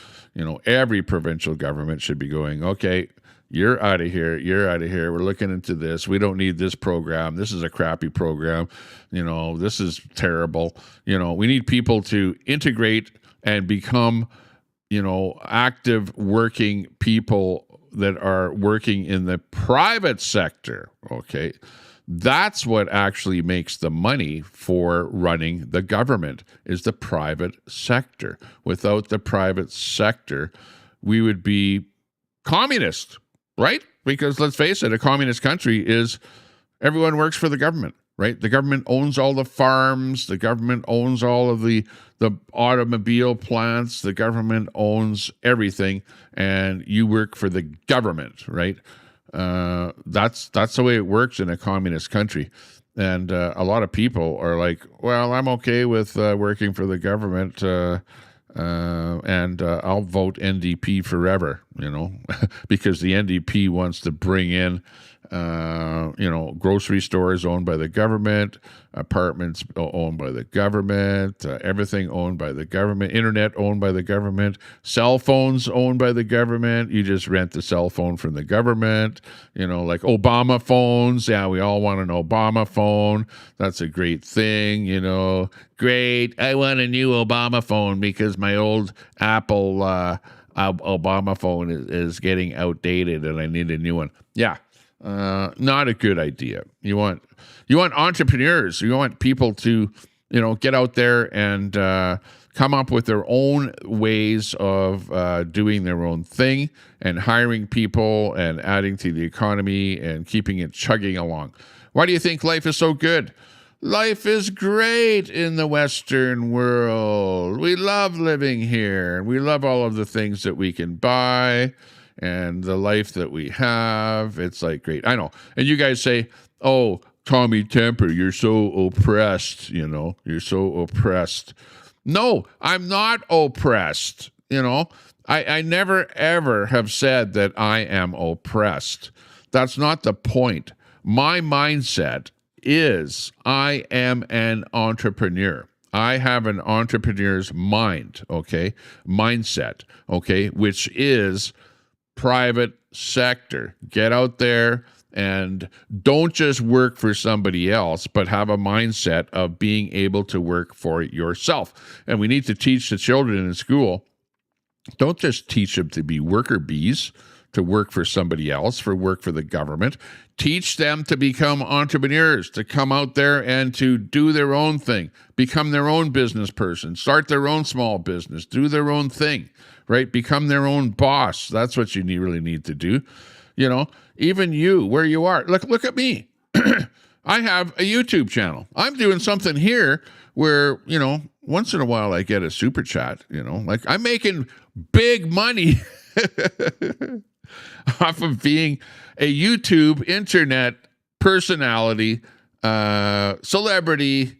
Every provincial government should be going, okay, you're out of here. We're looking into this. We don't need this program. This is a crappy program. This is terrible. We need people to integrate and become, active working people that are working in the private sector. Okay. That's what actually makes the money for running the government, is the private sector. Without the private sector, we would be communist. Right? Because let's face it, a communist country is everyone works for the government, right? The government owns all the farms. The government owns all of the automobile plants. The government owns everything, and you work for the government, right? That's the way it works in a communist country. And a lot of people are like, well, I'm okay with working for the government, and I'll vote NDP forever, because the NDP wants to bring in, grocery stores owned by the government, apartments owned by the government, everything owned by the government, internet owned by the government, cell phones owned by the government. You just rent the cell phone from the government, like Obama phones. Yeah, we all want an Obama phone. That's a great thing, Great. I want a new Obama phone because my old Apple Obama phone is getting outdated and I need a new one. Yeah. Not a good idea. You want entrepreneurs. You want people to, get out there and come up with their own ways of doing their own thing and hiring people and adding to the economy and keeping it chugging along. Why do you think life is so good? Life is great in the Western world. We love living here. We love all of the things that we can buy and the life that we have. It's like great. I know. And you guys say, oh, Tommy Temper, you're so oppressed, you're so oppressed. No, I'm not oppressed. I never, ever have said that I am oppressed. That's not the point. My mindset is I am an entrepreneur. I have an entrepreneur's mind, okay? Mindset, okay? Which is private sector. Get out there and don't just work for somebody else, but have a mindset of being able to work for yourself. And we need to teach the children in school, don't just teach them to be worker bees, to work for somebody else, work for the government. Teach them to become entrepreneurs, to come out there and to do their own thing, become their own business person, start their own small business, do their own thing, right? Become their own boss. That's what you really need to do. Even you, where you are. Look at me. I have a YouTube channel. I'm doing something here where, once in a while I get a super chat, like I'm making big money off of being a YouTube internet personality, celebrity,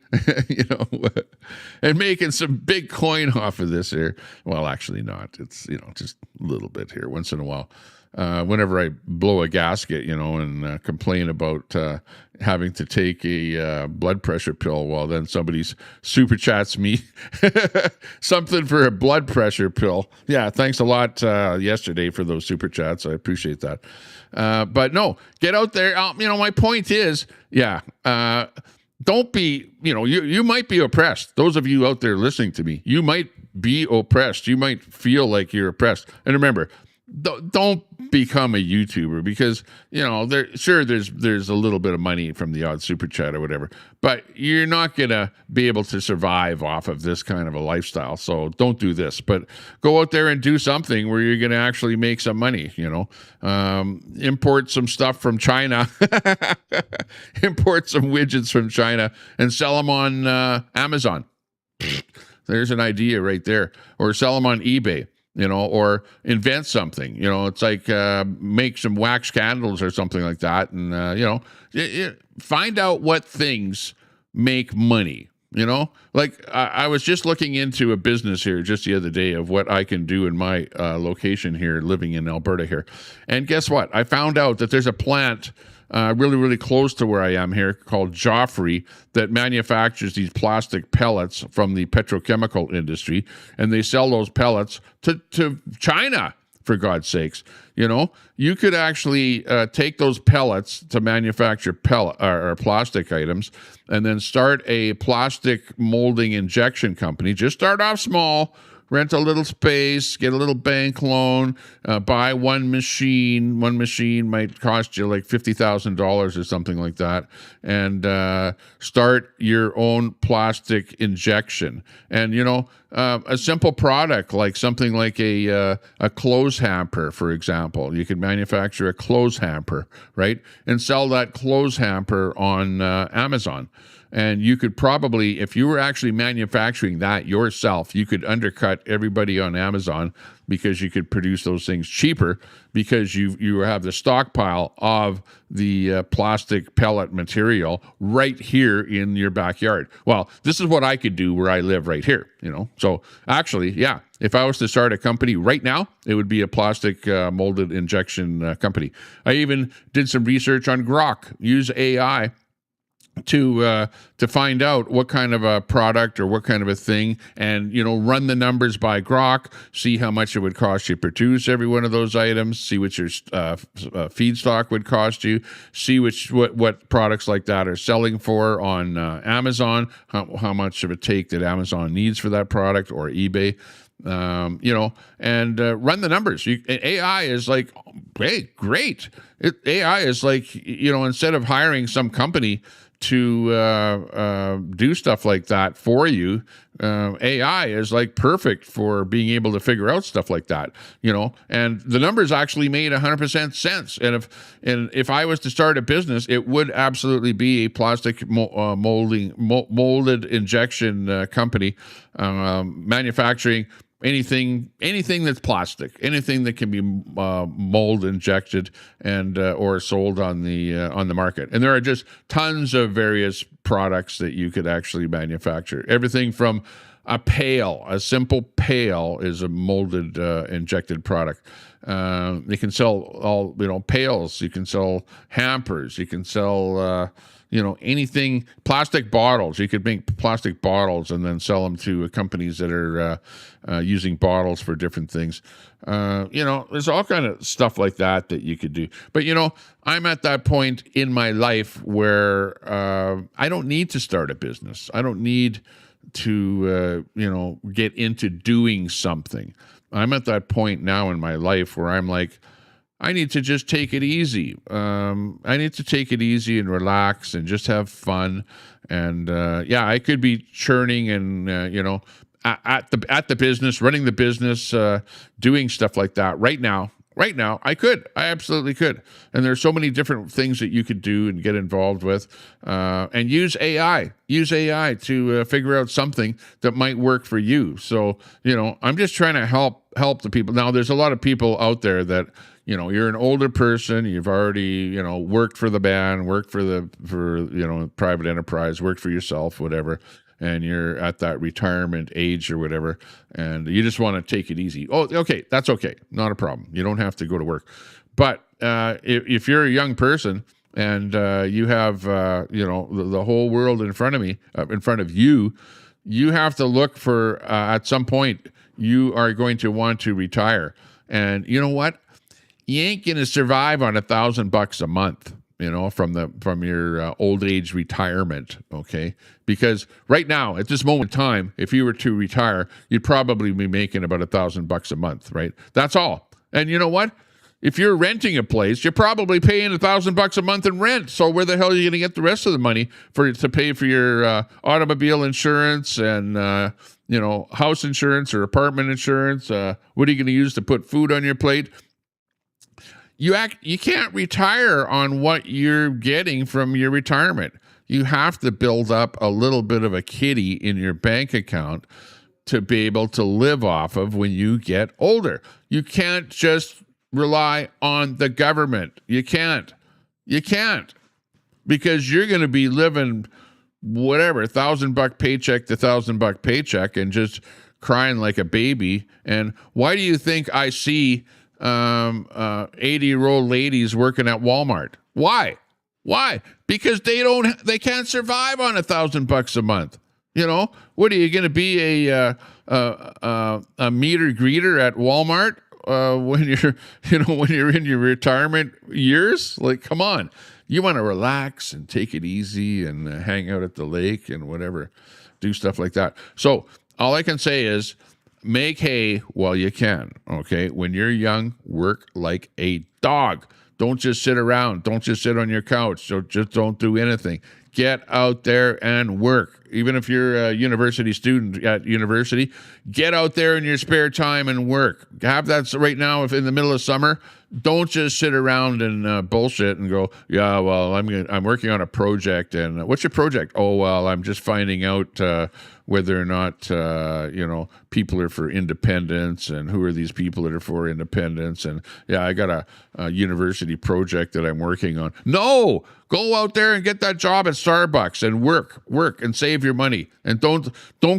and making some big coin off of this here. Well, actually not. It's, just a little bit here once in a while. Whenever I blow a gasket, and complain about having to take a blood pressure pill, well, then somebody's super chats me something for a blood pressure pill. Yeah, thanks a lot yesterday for those super chats. I appreciate that. But no, get out there. My point is, don't be, you might be oppressed. Those of you out there listening to me, you might be oppressed. You might feel like you're oppressed. And remember, don't become a YouTuber because, there's a little bit of money from the odd super chat or whatever, but you're not going to be able to survive off of this kind of a lifestyle. So don't do this, but go out there and do something where you're going to actually make some money, import some stuff from China, import some widgets from China and sell them on Amazon. There's an idea right there. Or sell them on eBay. Or invent something, it's like make some wax candles or something like that. And, find out what things make money, like I was just looking into a business here just the other day of what I can do in my location here, living in Alberta here. And guess what? I found out that there's a plant really, really close to where I am here called Joffrey that manufactures these plastic pellets from the petrochemical industry. And they sell those pellets to China, for God's sakes. You could actually take those pellets to manufacture or plastic items and then start a plastic molding injection company. Just start off small. Rent a little space, get a little bank loan, buy one machine. One machine might cost you like $50,000 or something like that, and start your own plastic injection. And a simple product like something like a clothes hamper, for example. You could manufacture a clothes hamper, right, and sell that clothes hamper on Amazon. And you could probably, if you were actually manufacturing that yourself, you could undercut everybody on Amazon because you could produce those things cheaper because you have the stockpile of the plastic pellet material right here in your backyard. Well, this is what I could do where I live right here, So actually, yeah, if I was to start a company right now, it would be a plastic molded injection company. I even did some research on Grok, use AI to find out what kind of a product or what kind of a thing, and run the numbers by Grok, see how much it would cost you to produce every one of those items, see what your feedstock would cost you, see what products like that are selling for on Amazon, how much of a take that Amazon needs for that product, or eBay. And run the numbers. AI is like, hey, great. AI is like, instead of hiring some company to do stuff like that for you, AI is like perfect for being able to figure out stuff like that, and the numbers actually made 100% sense. And if I was to start a business, it would absolutely be a plastic molded injection company, manufacturing anything that's plastic, anything that can be mold injected and or sold on the market. And there are just tons of various products that you could actually manufacture. Everything from a simple pail is a molded injected product. You can sell all pails. You can sell hampers. You can sell anything, plastic bottles. You could make plastic bottles and then sell them to companies that are using bottles for different things. There's all kind of stuff like that you could do. But, I'm at that point in my life where I don't need to start a business. I don't need to, get into doing something. I'm at that point now in my life where I'm like, I need to just take it easy. I need to take it easy and relax and just have fun. And I could be churning and at the business, running the business, doing stuff like that right now. Right now, I absolutely could. And there's so many different things that you could do and get involved with, and use AI. Use AI to figure out something that might work for you. So, I'm just trying to help the people. Now, there's a lot of people out there that, you're an older person, you've already, worked for the band, worked for private enterprise, worked for yourself, whatever, and you're at that retirement age or whatever, and you just want to take it easy. Oh, okay, that's okay. Not a problem. You don't have to go to work. But if you're a young person and you have, the whole world in front of you, you have to look for, at some point, you are going to want to retire. And you know what? You ain't going to survive on $1,000 a month. from your old age retirement, okay? Because right now, at this moment in time, if you were to retire, you'd probably be making about $1,000 a month, right? That's all. And you know what? If you're renting a place, you're probably paying $1,000 a month in rent. So where the hell are you going to get the rest of the money to pay for your automobile insurance and house insurance or apartment insurance? What are you going to use to put food on your plate? You can't retire on what you're getting from your retirement. You have to build up a little bit of a kitty in your bank account to be able to live off of when you get older. You can't just rely on the government. You can't, because you're going to be living whatever, $1,000 paycheck to $1,000 paycheck and just crying like a baby. And why do you think I see 80-year-old ladies working at Walmart? Why? Because they can't survive on $1,000 a month. What are you going to be, a meter greeter at Walmart when you're in your retirement years? Like, come on. You want to relax and take it easy and hang out at the lake and whatever, do stuff like that. So all I can say is make hay while you can, okay? When you're young, work like a dog. Don't just sit around. Don't just sit on your couch. So just don't do anything. Get out there and work. Even if you're a university student at university, get out there in your spare time and work. Have that right now. If in the middle of summer, don't just sit around and bullshit and go, yeah, well, I'm working on a project. And what's your project? Oh, well, I'm just finding out whether or not people are for independence and who are these people that are for independence. And yeah, I got a university project that I'm working on. No, go out there and get that job at Starbucks and work and save your money. And don't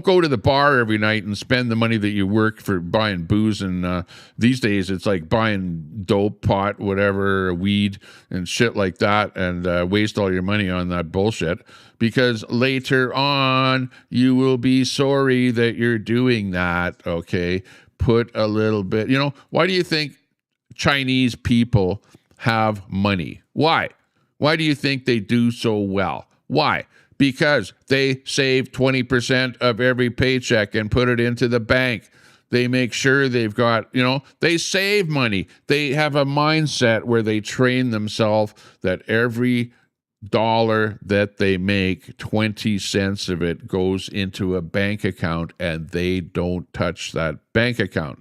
go to the bar every night and spend the money that you work for buying booze. And these days it's like buying dope, pot, whatever, weed and shit like that, and waste all your money on that bullshit. Because later on, you will be sorry that you're doing that, okay? Put a little bit, why do you think Chinese people have money? Why? Why do you think they do so well? Why? Because they save 20% of every paycheck and put it into the bank. They make sure they've got, they save money. They have a mindset where they train themselves that every dollar that they make, 20 cents of it goes into a bank account, and they don't touch that bank account.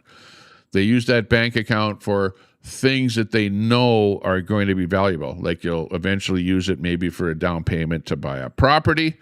They use that bank account for things that they know are going to be valuable. Like you'll eventually use it maybe for a down payment to buy a property,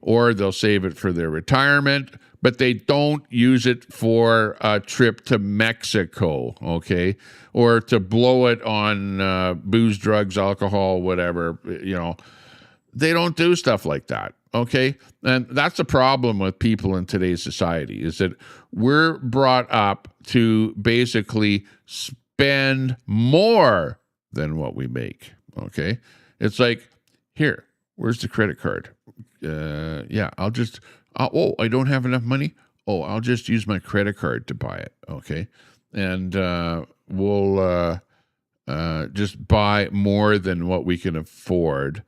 or they'll save it for their retirement, but they don't use it for a trip to Mexico, okay? Or to blow it on booze, drugs, alcohol, whatever, They don't do stuff like that, okay? And that's the problem with people in today's society, is that we're brought up to basically spend more than what we make, okay? It's like, here, where's the credit card? I don't have enough money. Oh, I'll just use my credit card to buy it, okay? And we'll just buy more than what we can afford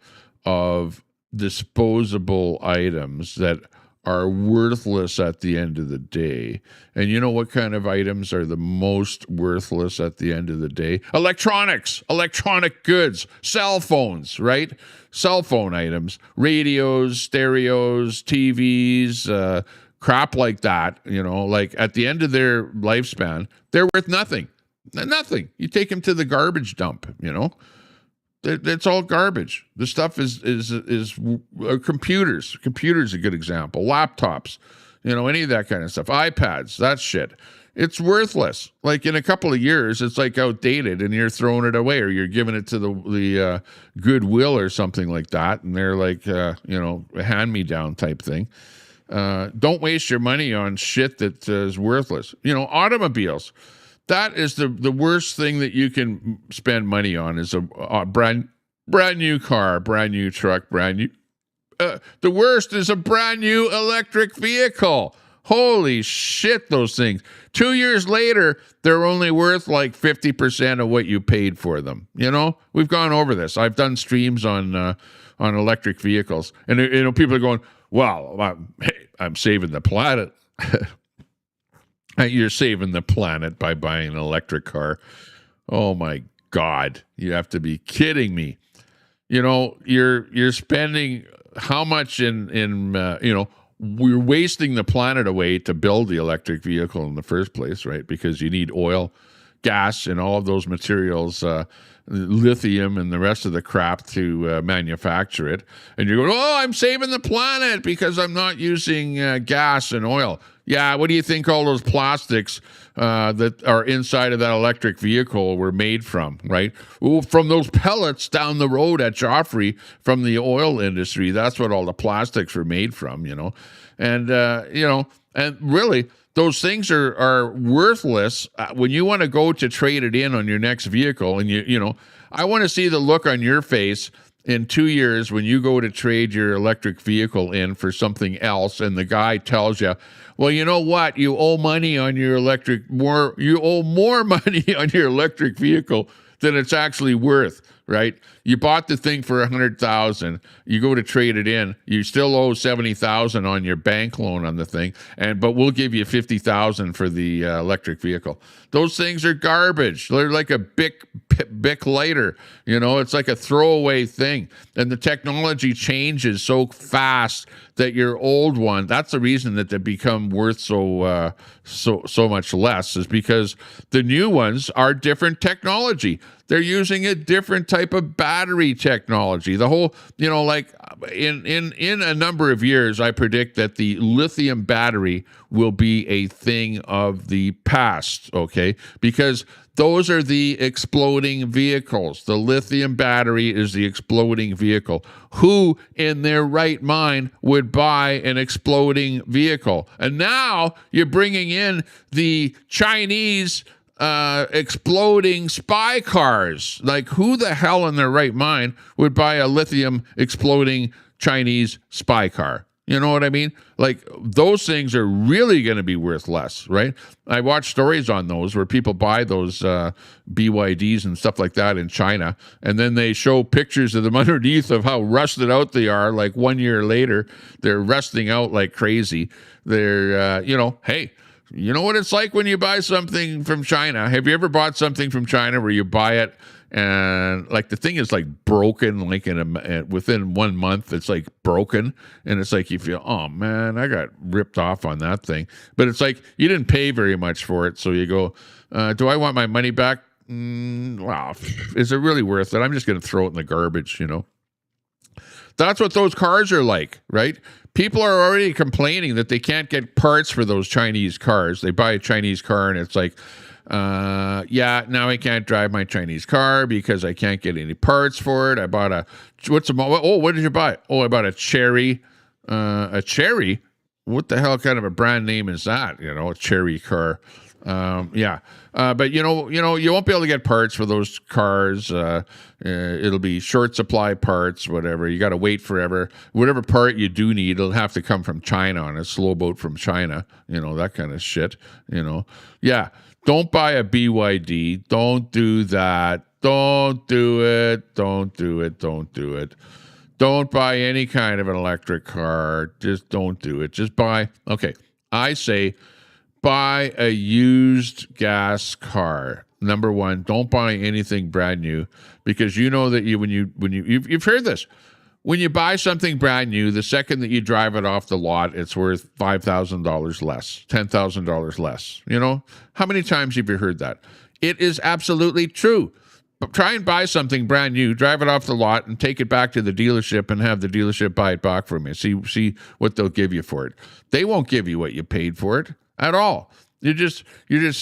of disposable items that are worthless at the end of the day. And you know what kind of items are the most worthless at the end of the day? Electronics, electronic goods, cell phones, right? Cell phone items, radios, stereos, TVs, crap like that, like at the end of their lifespan, they're worth nothing. Nothing. You take them to the garbage dump, It's all garbage. The stuff is computers. Computers are a good example. Laptops, any of that kind of stuff. iPads, that shit. It's worthless. Like in a couple of years, it's like outdated, and you're throwing it away, or you're giving it to the Goodwill or something like that, and they're like, a hand-me-down type thing. Don't waste your money on shit that is worthless. Automobiles. That is the worst thing that you can spend money on, is a brand new car, brand new truck, brand new. The worst is a brand new electric vehicle. Holy shit, those things. 2 years later, they're only worth like 50% of what you paid for them. You know, we've gone over this. I've done streams on electric vehicles, and you know, people are going, well, hey, I'm saving the planet. You're saving the planet by buying an electric car. Oh my God, you have to be kidding me. You know, you're spending how much in you know, we're wasting the planet away to build the electric vehicle in the first place, right? Because you need oil, gas, and all of those materials, lithium and the rest of the crap to manufacture it. And you're going, oh, I'm saving the planet because I'm not using gas and oil. Yeah, what do you think all those plastics that are inside of that electric vehicle were made from, right? Ooh, from those pellets down the road at Joffrey from the oil industry. That's what all the plastics were made from, you know. And, you know, and really, those things are worthless when you want to go to trade it in on your next vehicle. And, you know, I want to see the look on your face in 2 years when you go to trade your electric vehicle in for something else, and the guy tells you, well, you know what? You owe money on your you owe more money on your electric vehicle than it's actually worth, right? You bought the thing for $100,000. You go to trade it in. You still owe $70,000 on your bank loan on the thing, but we'll give you $50,000 for the electric vehicle. Those things are garbage. They're like a Bic lighter. You know, it's like a throwaway thing. And the technology changes so fast that your old one, that's the reason that they become worth so much less, is because the new ones are different technology. They're using a different type of battery technology. The whole, you know, like in a number of years, I predict that the lithium battery will be a thing of the past, okay? Because those are the exploding vehicles. The lithium battery is the exploding vehicle. Who in their right mind would buy an exploding vehicle? And now you're bringing in the Chinese exploding spy cars. Like, who the hell in their right mind would buy a lithium exploding Chinese spy car? You know what I mean? Like, those things are really going to be worth less, right? I watch stories on those where people buy those BYDs and stuff like that in China, and then they show pictures of them underneath of how rusted out they are. Like 1 year later, they're rusting out like crazy. They're, you know, hey, you know what it's like when you buy something from China? Have you ever bought something from China where you buy it and like the thing is like broken, like within 1 month, it's like broken, and it's like you feel, oh man, I got ripped off on that thing. But it's like you didn't pay very much for it, so you go, do I want my money back? Wow, is it really worth it? I'm just going to throw it in the garbage, you know. That's what those cars are like, right? People are already complaining that they can't get parts for those Chinese cars. They buy a Chinese car and it's like, yeah, now I can't drive my Chinese car because I can't get any parts for it. I bought what did you buy? Oh, I bought a Cherry. A Cherry? What the hell kind of a brand name is that? You know, a Cherry car. Yeah. But you know, you won't be able to get parts for those cars. It'll be short supply parts, whatever. You got to wait forever. Whatever part you do need, it'll have to come from China on a slow boat from China, you know, that kind of shit, you know. Yeah. Don't buy a BYD. Don't do that. Don't do it. Don't do it. Don't do it. Don't buy any kind of an electric car. Just don't do it. Just buy, okay, I say buy a used gas car. Number one, don't buy anything brand new, because you know that you've heard this. When you buy something brand new, the second that you drive it off the lot, it's worth $5,000 less, $10,000 less. You know, how many times have you heard that? It is absolutely true. But try and buy something brand new, drive it off the lot, and take it back to the dealership and have the dealership buy it back from you. See what they'll give you for it. They won't give you what you paid for it at all. You're just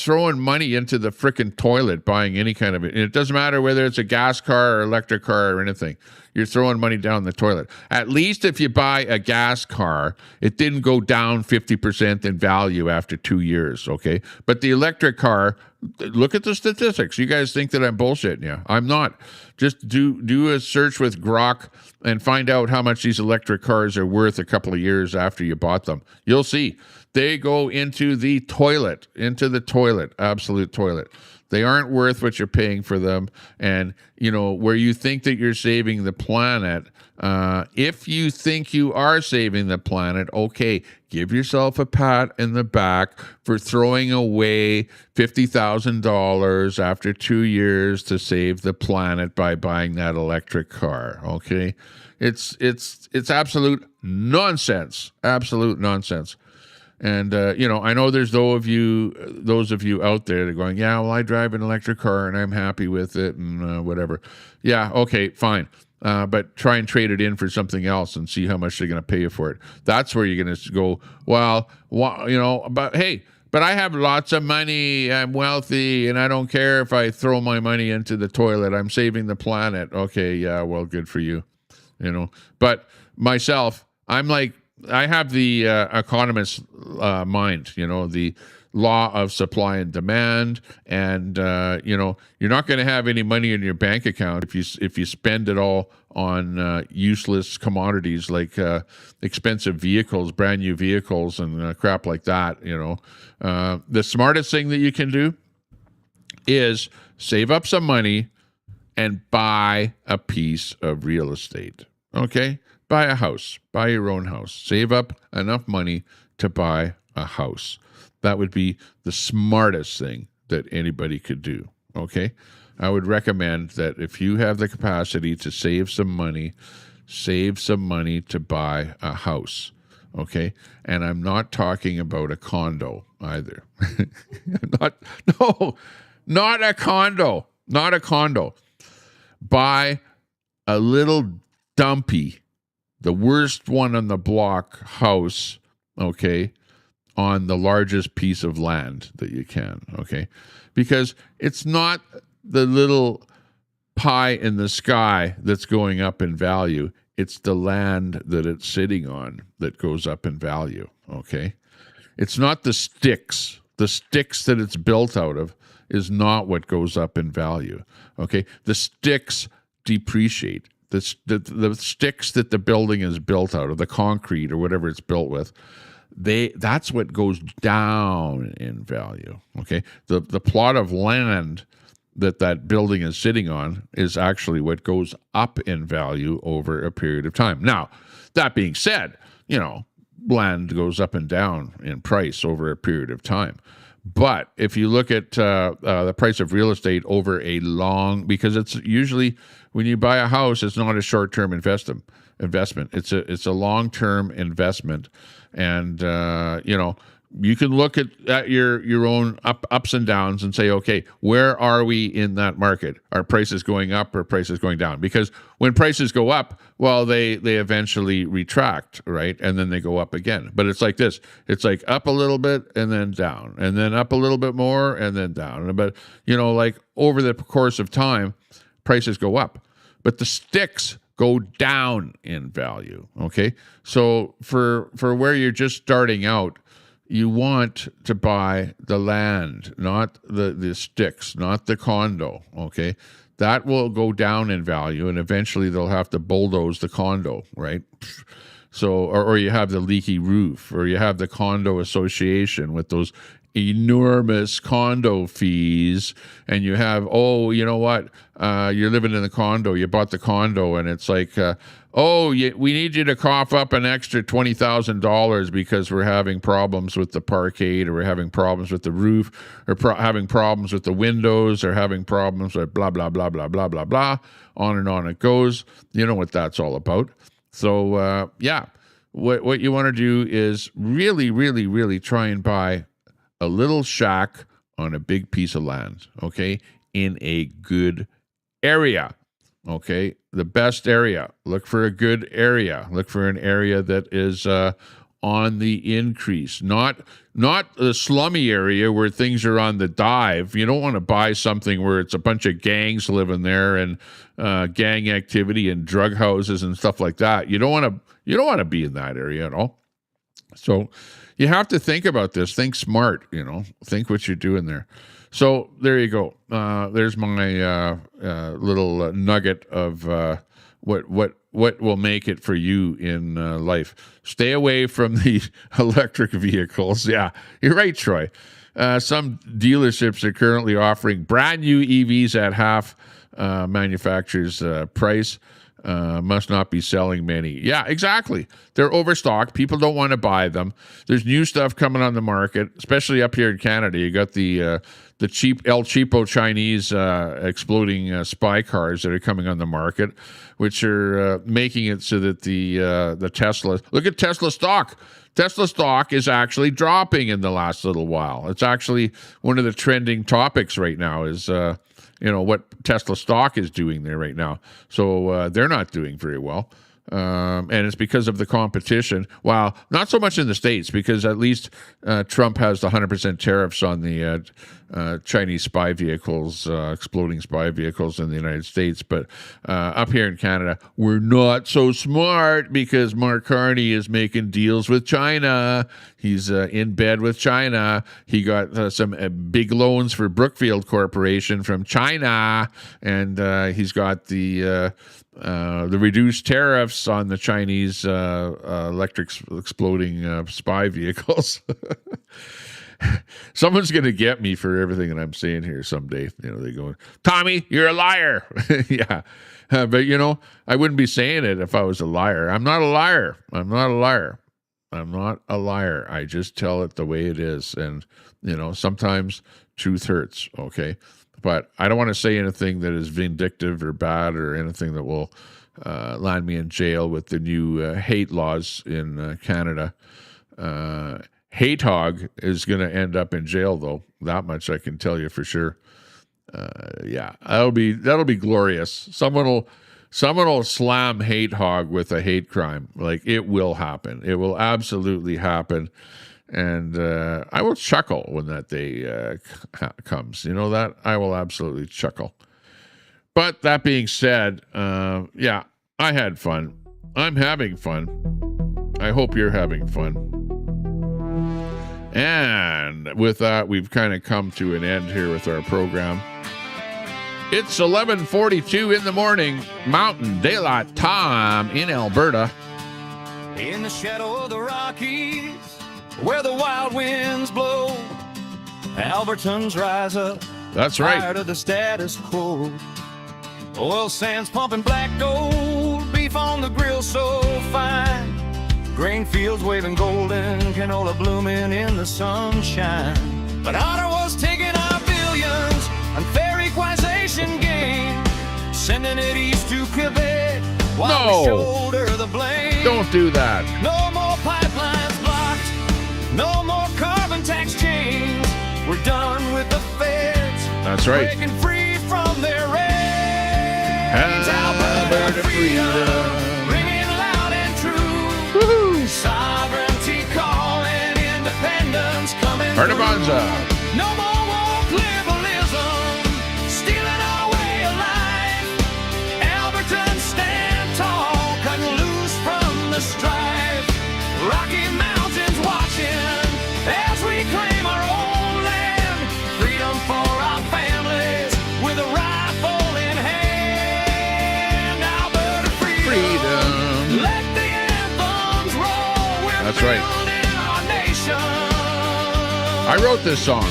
throwing money into the frickin' toilet buying any kind of it. It doesn't matter whether it's a gas car or electric car or anything. You're throwing money down the toilet. At least if you buy a gas car, it didn't go down 50% in value after 2 years, okay? But the electric car, look at the statistics. You guys think that I'm bullshitting you. I'm not. Just do a search with Grok and find out how much these electric cars are worth a couple of years after you bought them. You'll see. They go into the toilet, absolute toilet. They aren't worth what you're paying for them. And, where you think that you're saving the planet, if you think you are saving the planet, okay, give yourself a pat in the back for throwing away $50,000 after 2 years to save the planet by buying that electric car, okay? It's absolute nonsense, absolute nonsense. And, I know there's those of you out there that are going, yeah, well, I drive an electric car and I'm happy with it and whatever. Yeah, okay, fine. But try and trade it in for something else and see how much they're going to pay you for it. That's where you're going to go, but hey, but I have lots of money, I'm wealthy, and I don't care if I throw my money into the toilet. I'm saving the planet. Okay, yeah, well, good for you. But myself, I'm like, I have the economist mind, the law of supply and demand, and you're not going to have any money in your bank account if you spend it all on useless commodities like expensive vehicles, brand new vehicles, and crap like that. The smartest thing that you can do is save up some money and buy a piece of real estate. Okay. Buy a house, buy your own house, save up enough money to buy a house. That would be the smartest thing that anybody could do, okay? I would recommend that if you have the capacity to save some money to buy a house, okay? And I'm not talking about a condo either. Not a condo. Buy a little dumpy, the worst one on the block house, okay, on the largest piece of land that you can, okay? Because it's not the little pie in the sky that's going up in value. It's the land that it's sitting on that goes up in value, okay? It's not the sticks. The sticks that it's built out of is not what goes up in value, okay? The sticks depreciate. The sticks that the building is built out of, the concrete or whatever it's built with, that's what goes down in value. Okay, the plot of land that building is sitting on is actually what goes up in value over a period of time. Now, that being said, land goes up and down in price over a period of time. But if you look at the price of real estate over because it's usually when you buy a house, it's not a short-term investment. It's a long-term investment, and you can look at your own ups and downs and say, okay, where are we in that market? Are prices going up or prices going down? Because when prices go up, well, they eventually retract, right? And then they go up again. But it's like this. It's like up a little bit and then down, and then up a little bit more and then down. But, like over the course of time, prices go up. But the sticks go down in value, okay? So for where you're just starting out, you want to buy the land, not the sticks, not the condo, okay? That will go down in value, and eventually they'll have to bulldoze the condo, right? So, or you have the leaky roof, or you have the condo association with those enormous condo fees, and you have, you're living in the condo, you bought the condo, and it's like, we need you to cough up an extra $20,000 because we're having problems with the parquet, or we're having problems with the roof, or having problems with the windows, or having problems with blah, blah, blah, blah, blah, blah, blah, on and on it goes. You know what that's all about. So, what you want to do is really, really, really try and buy a little shack on a big piece of land, okay, in a good area, okay, the best area. Look for a good area. Look for an area that is on the increase, not the slummy area where things are on the dive. You don't want to buy something where it's a bunch of gangs living there and gang activity and drug houses and stuff like that. You don't want to be in that area at all. So you have to think about this. Think smart, think what you're doing there. So there you go. There's my little nugget of what will make it for you in life. Stay away from the electric vehicles. Yeah, you're right, Troy. Some dealerships are currently offering brand new EVs at half manufacturer's price. Must not be selling many. Yeah, exactly. They're overstocked. People don't want to buy them. There's new stuff coming on the market, especially up here in Canada. You got the cheap El Cheapo Chinese exploding spy cars that are coming on the market, which are making it so that the Tesla. Look at Tesla stock. Tesla stock is actually dropping in the last little while. It's actually one of the trending topics right now. Is what Tesla stock is doing there right now. So they're not doing very well. And it's because of the competition. Well, not so much in the States, because at least Trump has the 100% tariffs on the Chinese spy vehicles, exploding spy vehicles in the United States. But up here in Canada, we're not so smart because Mark Carney is making deals with China. He's in bed with China. He got some big loans for Brookfield Corporation from China, and he's got the reduced tariffs on the Chinese electric exploding spy vehicles. Someone's going to get me for everything that I'm saying here someday. They go, Tommy, you're a liar. Yeah. But, I wouldn't be saying it if I was a liar. I'm not a liar. I'm not a liar. I'm not a liar. I just tell it the way it is. And, sometimes truth hurts. Okay. But I don't want to say anything that is vindictive or bad or anything that will land me in jail with the new hate laws in Canada. Hate hog is going to end up in jail, though. That much I can tell you for sure. Yeah, that'll be glorious. Someone will slam hate hog with a hate crime. Like, it will happen. It will absolutely happen. And I will chuckle when that day comes. You know that? I will absolutely chuckle. But that being said, yeah, I had fun. I'm having fun. I hope you're having fun. And with that, we've kind of come to an end here with our program. It's 11:42 in the morning, Mountain Daylight Time in Alberta. In the shadow of the Rockies, where the wild winds blow, Albertans rise up. That's right. Tired of the status quo. Oil sands pumping black gold, beef on the grill so fine. Grain fields waving golden, canola blooming in the sunshine. But Ottawa's taking our billions on fair equalization gain, sending it east to Quebec while we shoulder the blame. Don't do that. No more pipelines blocked, no more carbon tax chains. We're done with the feds. That's right. Breaking free from their reins. Alberta freedom, ringing loud and true. Woohoo! Sovereignty calling, independence coming through. Artabanza. No more woke liberalism, stealing our way of life. Albertans stand tall, cutting loose from the strife. Rocky Mountains watching as we claim our own land. Freedom for our families with a rifle in hand. Alberta freedom. Let the anthems roll. We're That's right. building our nation. I wrote this song.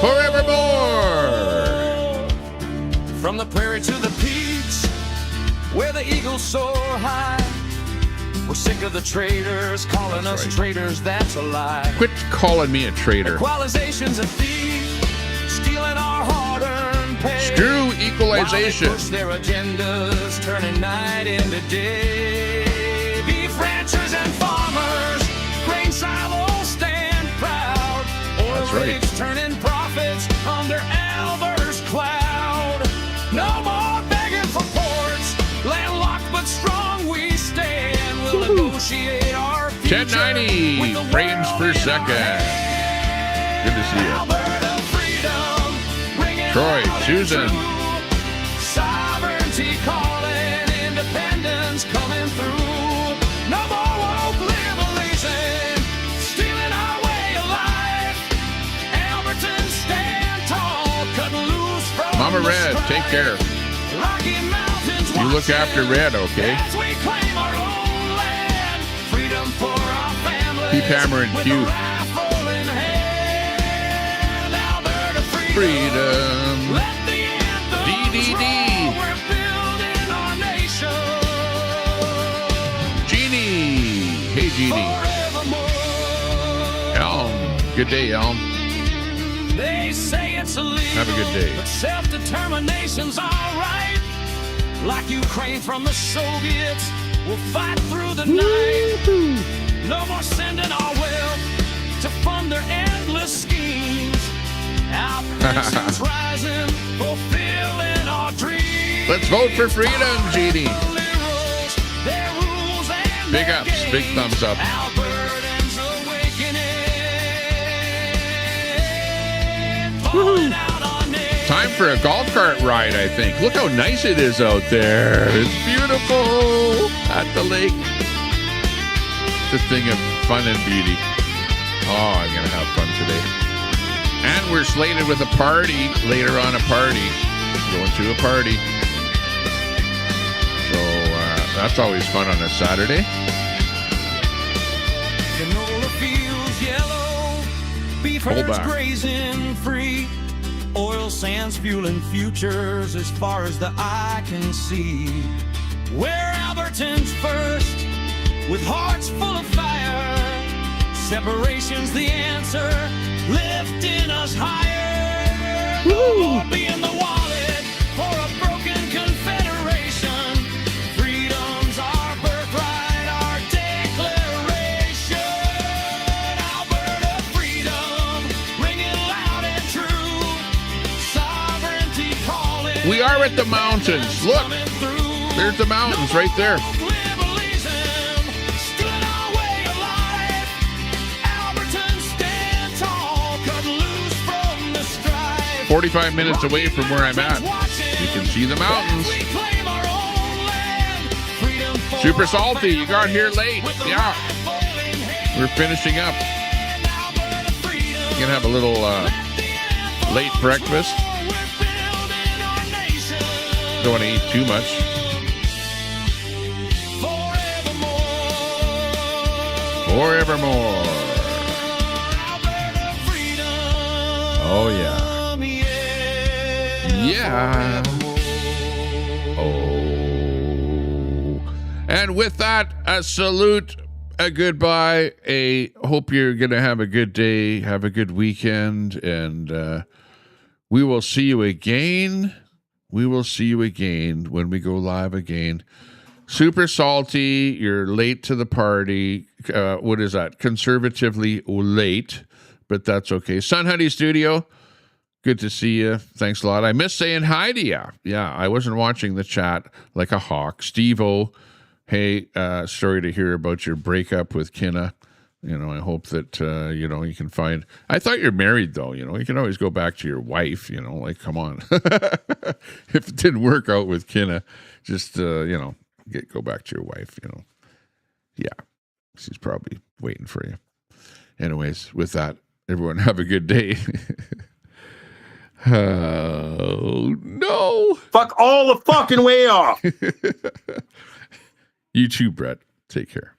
Forevermore. From the prairie to the peaks, where the eagles soar high. We're sick of the traitors calling That's us right. traitors, that's a lie. Quit calling me a traitor. Equalization's a thief, stealing our hard-earned pay. Screw equalization. While they push their agendas, turning night into day. Beef ranchers and farmers, grain silos stand proud. Oil That's right. rigs turning profits under Alberta's cloud. No more begging for ports, landlocked but strong we stand. We'll negotiate our future 1090 with the frames world per in our second. hand. Good to see you. Alberta freedom, ringing Troy, loud and Susan. true. Sovereignty calling, independence coming through. No more woke liberalism, stealing our way of life. Alberton, stand tall, cut loose from Mama the Red, strife. take care. Rocky Mountains You look watching after Red, okay? as we claim our own land. Freedom for our families. Keep hammering with Q. a rifle in hand. Alberta Freedom. Let the anthems DDD. roll. We're building our nation. Jeannie. Hey, Jeannie. Forevermore. Elm. Good day, Elm. They say it's illegal, Have a good day. but self-determination's all right. Like Ukraine from the Soviets, we'll fight through the night. No more sending our wealth to fund their endless schemes. Our pensions rising, fulfilling our dreams. Let's vote for freedom, Jeannie. Liberals, their rules and Big their ups, big games. thumbs up. Albertans awakening. Falling out on names. Time for a golf cart ride, I think. Look how nice it is out there. It's beautiful at the lake. It's a thing of fun and beauty. Oh, I'm going to have fun today. And we're slated with a party later on, a party. Going to a party. So that's always fun on a Saturday. Canola fields yellow, beef Hold herds back. grazing free, oil sands fueling futures as far as the eye can see. We're Albertans first, with hearts full of fire. Separation's the answer, lifting us higher. No more being the wallet for a broken confederation. Freedom's our birthright, our declaration. Alberta freedom, ringing loud and true. Sovereignty calling. We are at the mountains. Look, Coming through. there's the mountains right there. Liberalism, stealing our way of life. Albertans stand tall, cut loose from the strife. 45 minutes away from where I'm at. You can see the mountains. As we claim our own land. Freedom for Super our salty. You got here late. with the Yeah. rifle in hand. We're finishing up. Alberta freedom. We're going to have a little late breakfast. We're building our nation. Don't want to eat too much. Forevermore. Alberta freedom. Oh, yeah. Yeah. Oh. And with that, a salute, a goodbye, a hope you're going to have a good day, have a good weekend, and we will see you again. We will see you again when we go live again. Super salty, you're late to the party. What is that? Conservatively late, but that's okay. Sun Honey Studio, good to see you. Thanks a lot. I miss saying hi to you. Yeah, I wasn't watching the chat like a hawk. Steve-O, hey, sorry to hear about your breakup with Kinna. You know, I hope that, you know, you can find... I thought you're married, though. You know, you can always go back to your wife, you know, like, come on. If it didn't work out with Kinna, just, you know, go back to your wife, you know. Yeah, she's probably waiting for you. Anyways, with that, everyone have a good day. Oh, no. Fuck all the fucking way off. You too, Brett. Take care.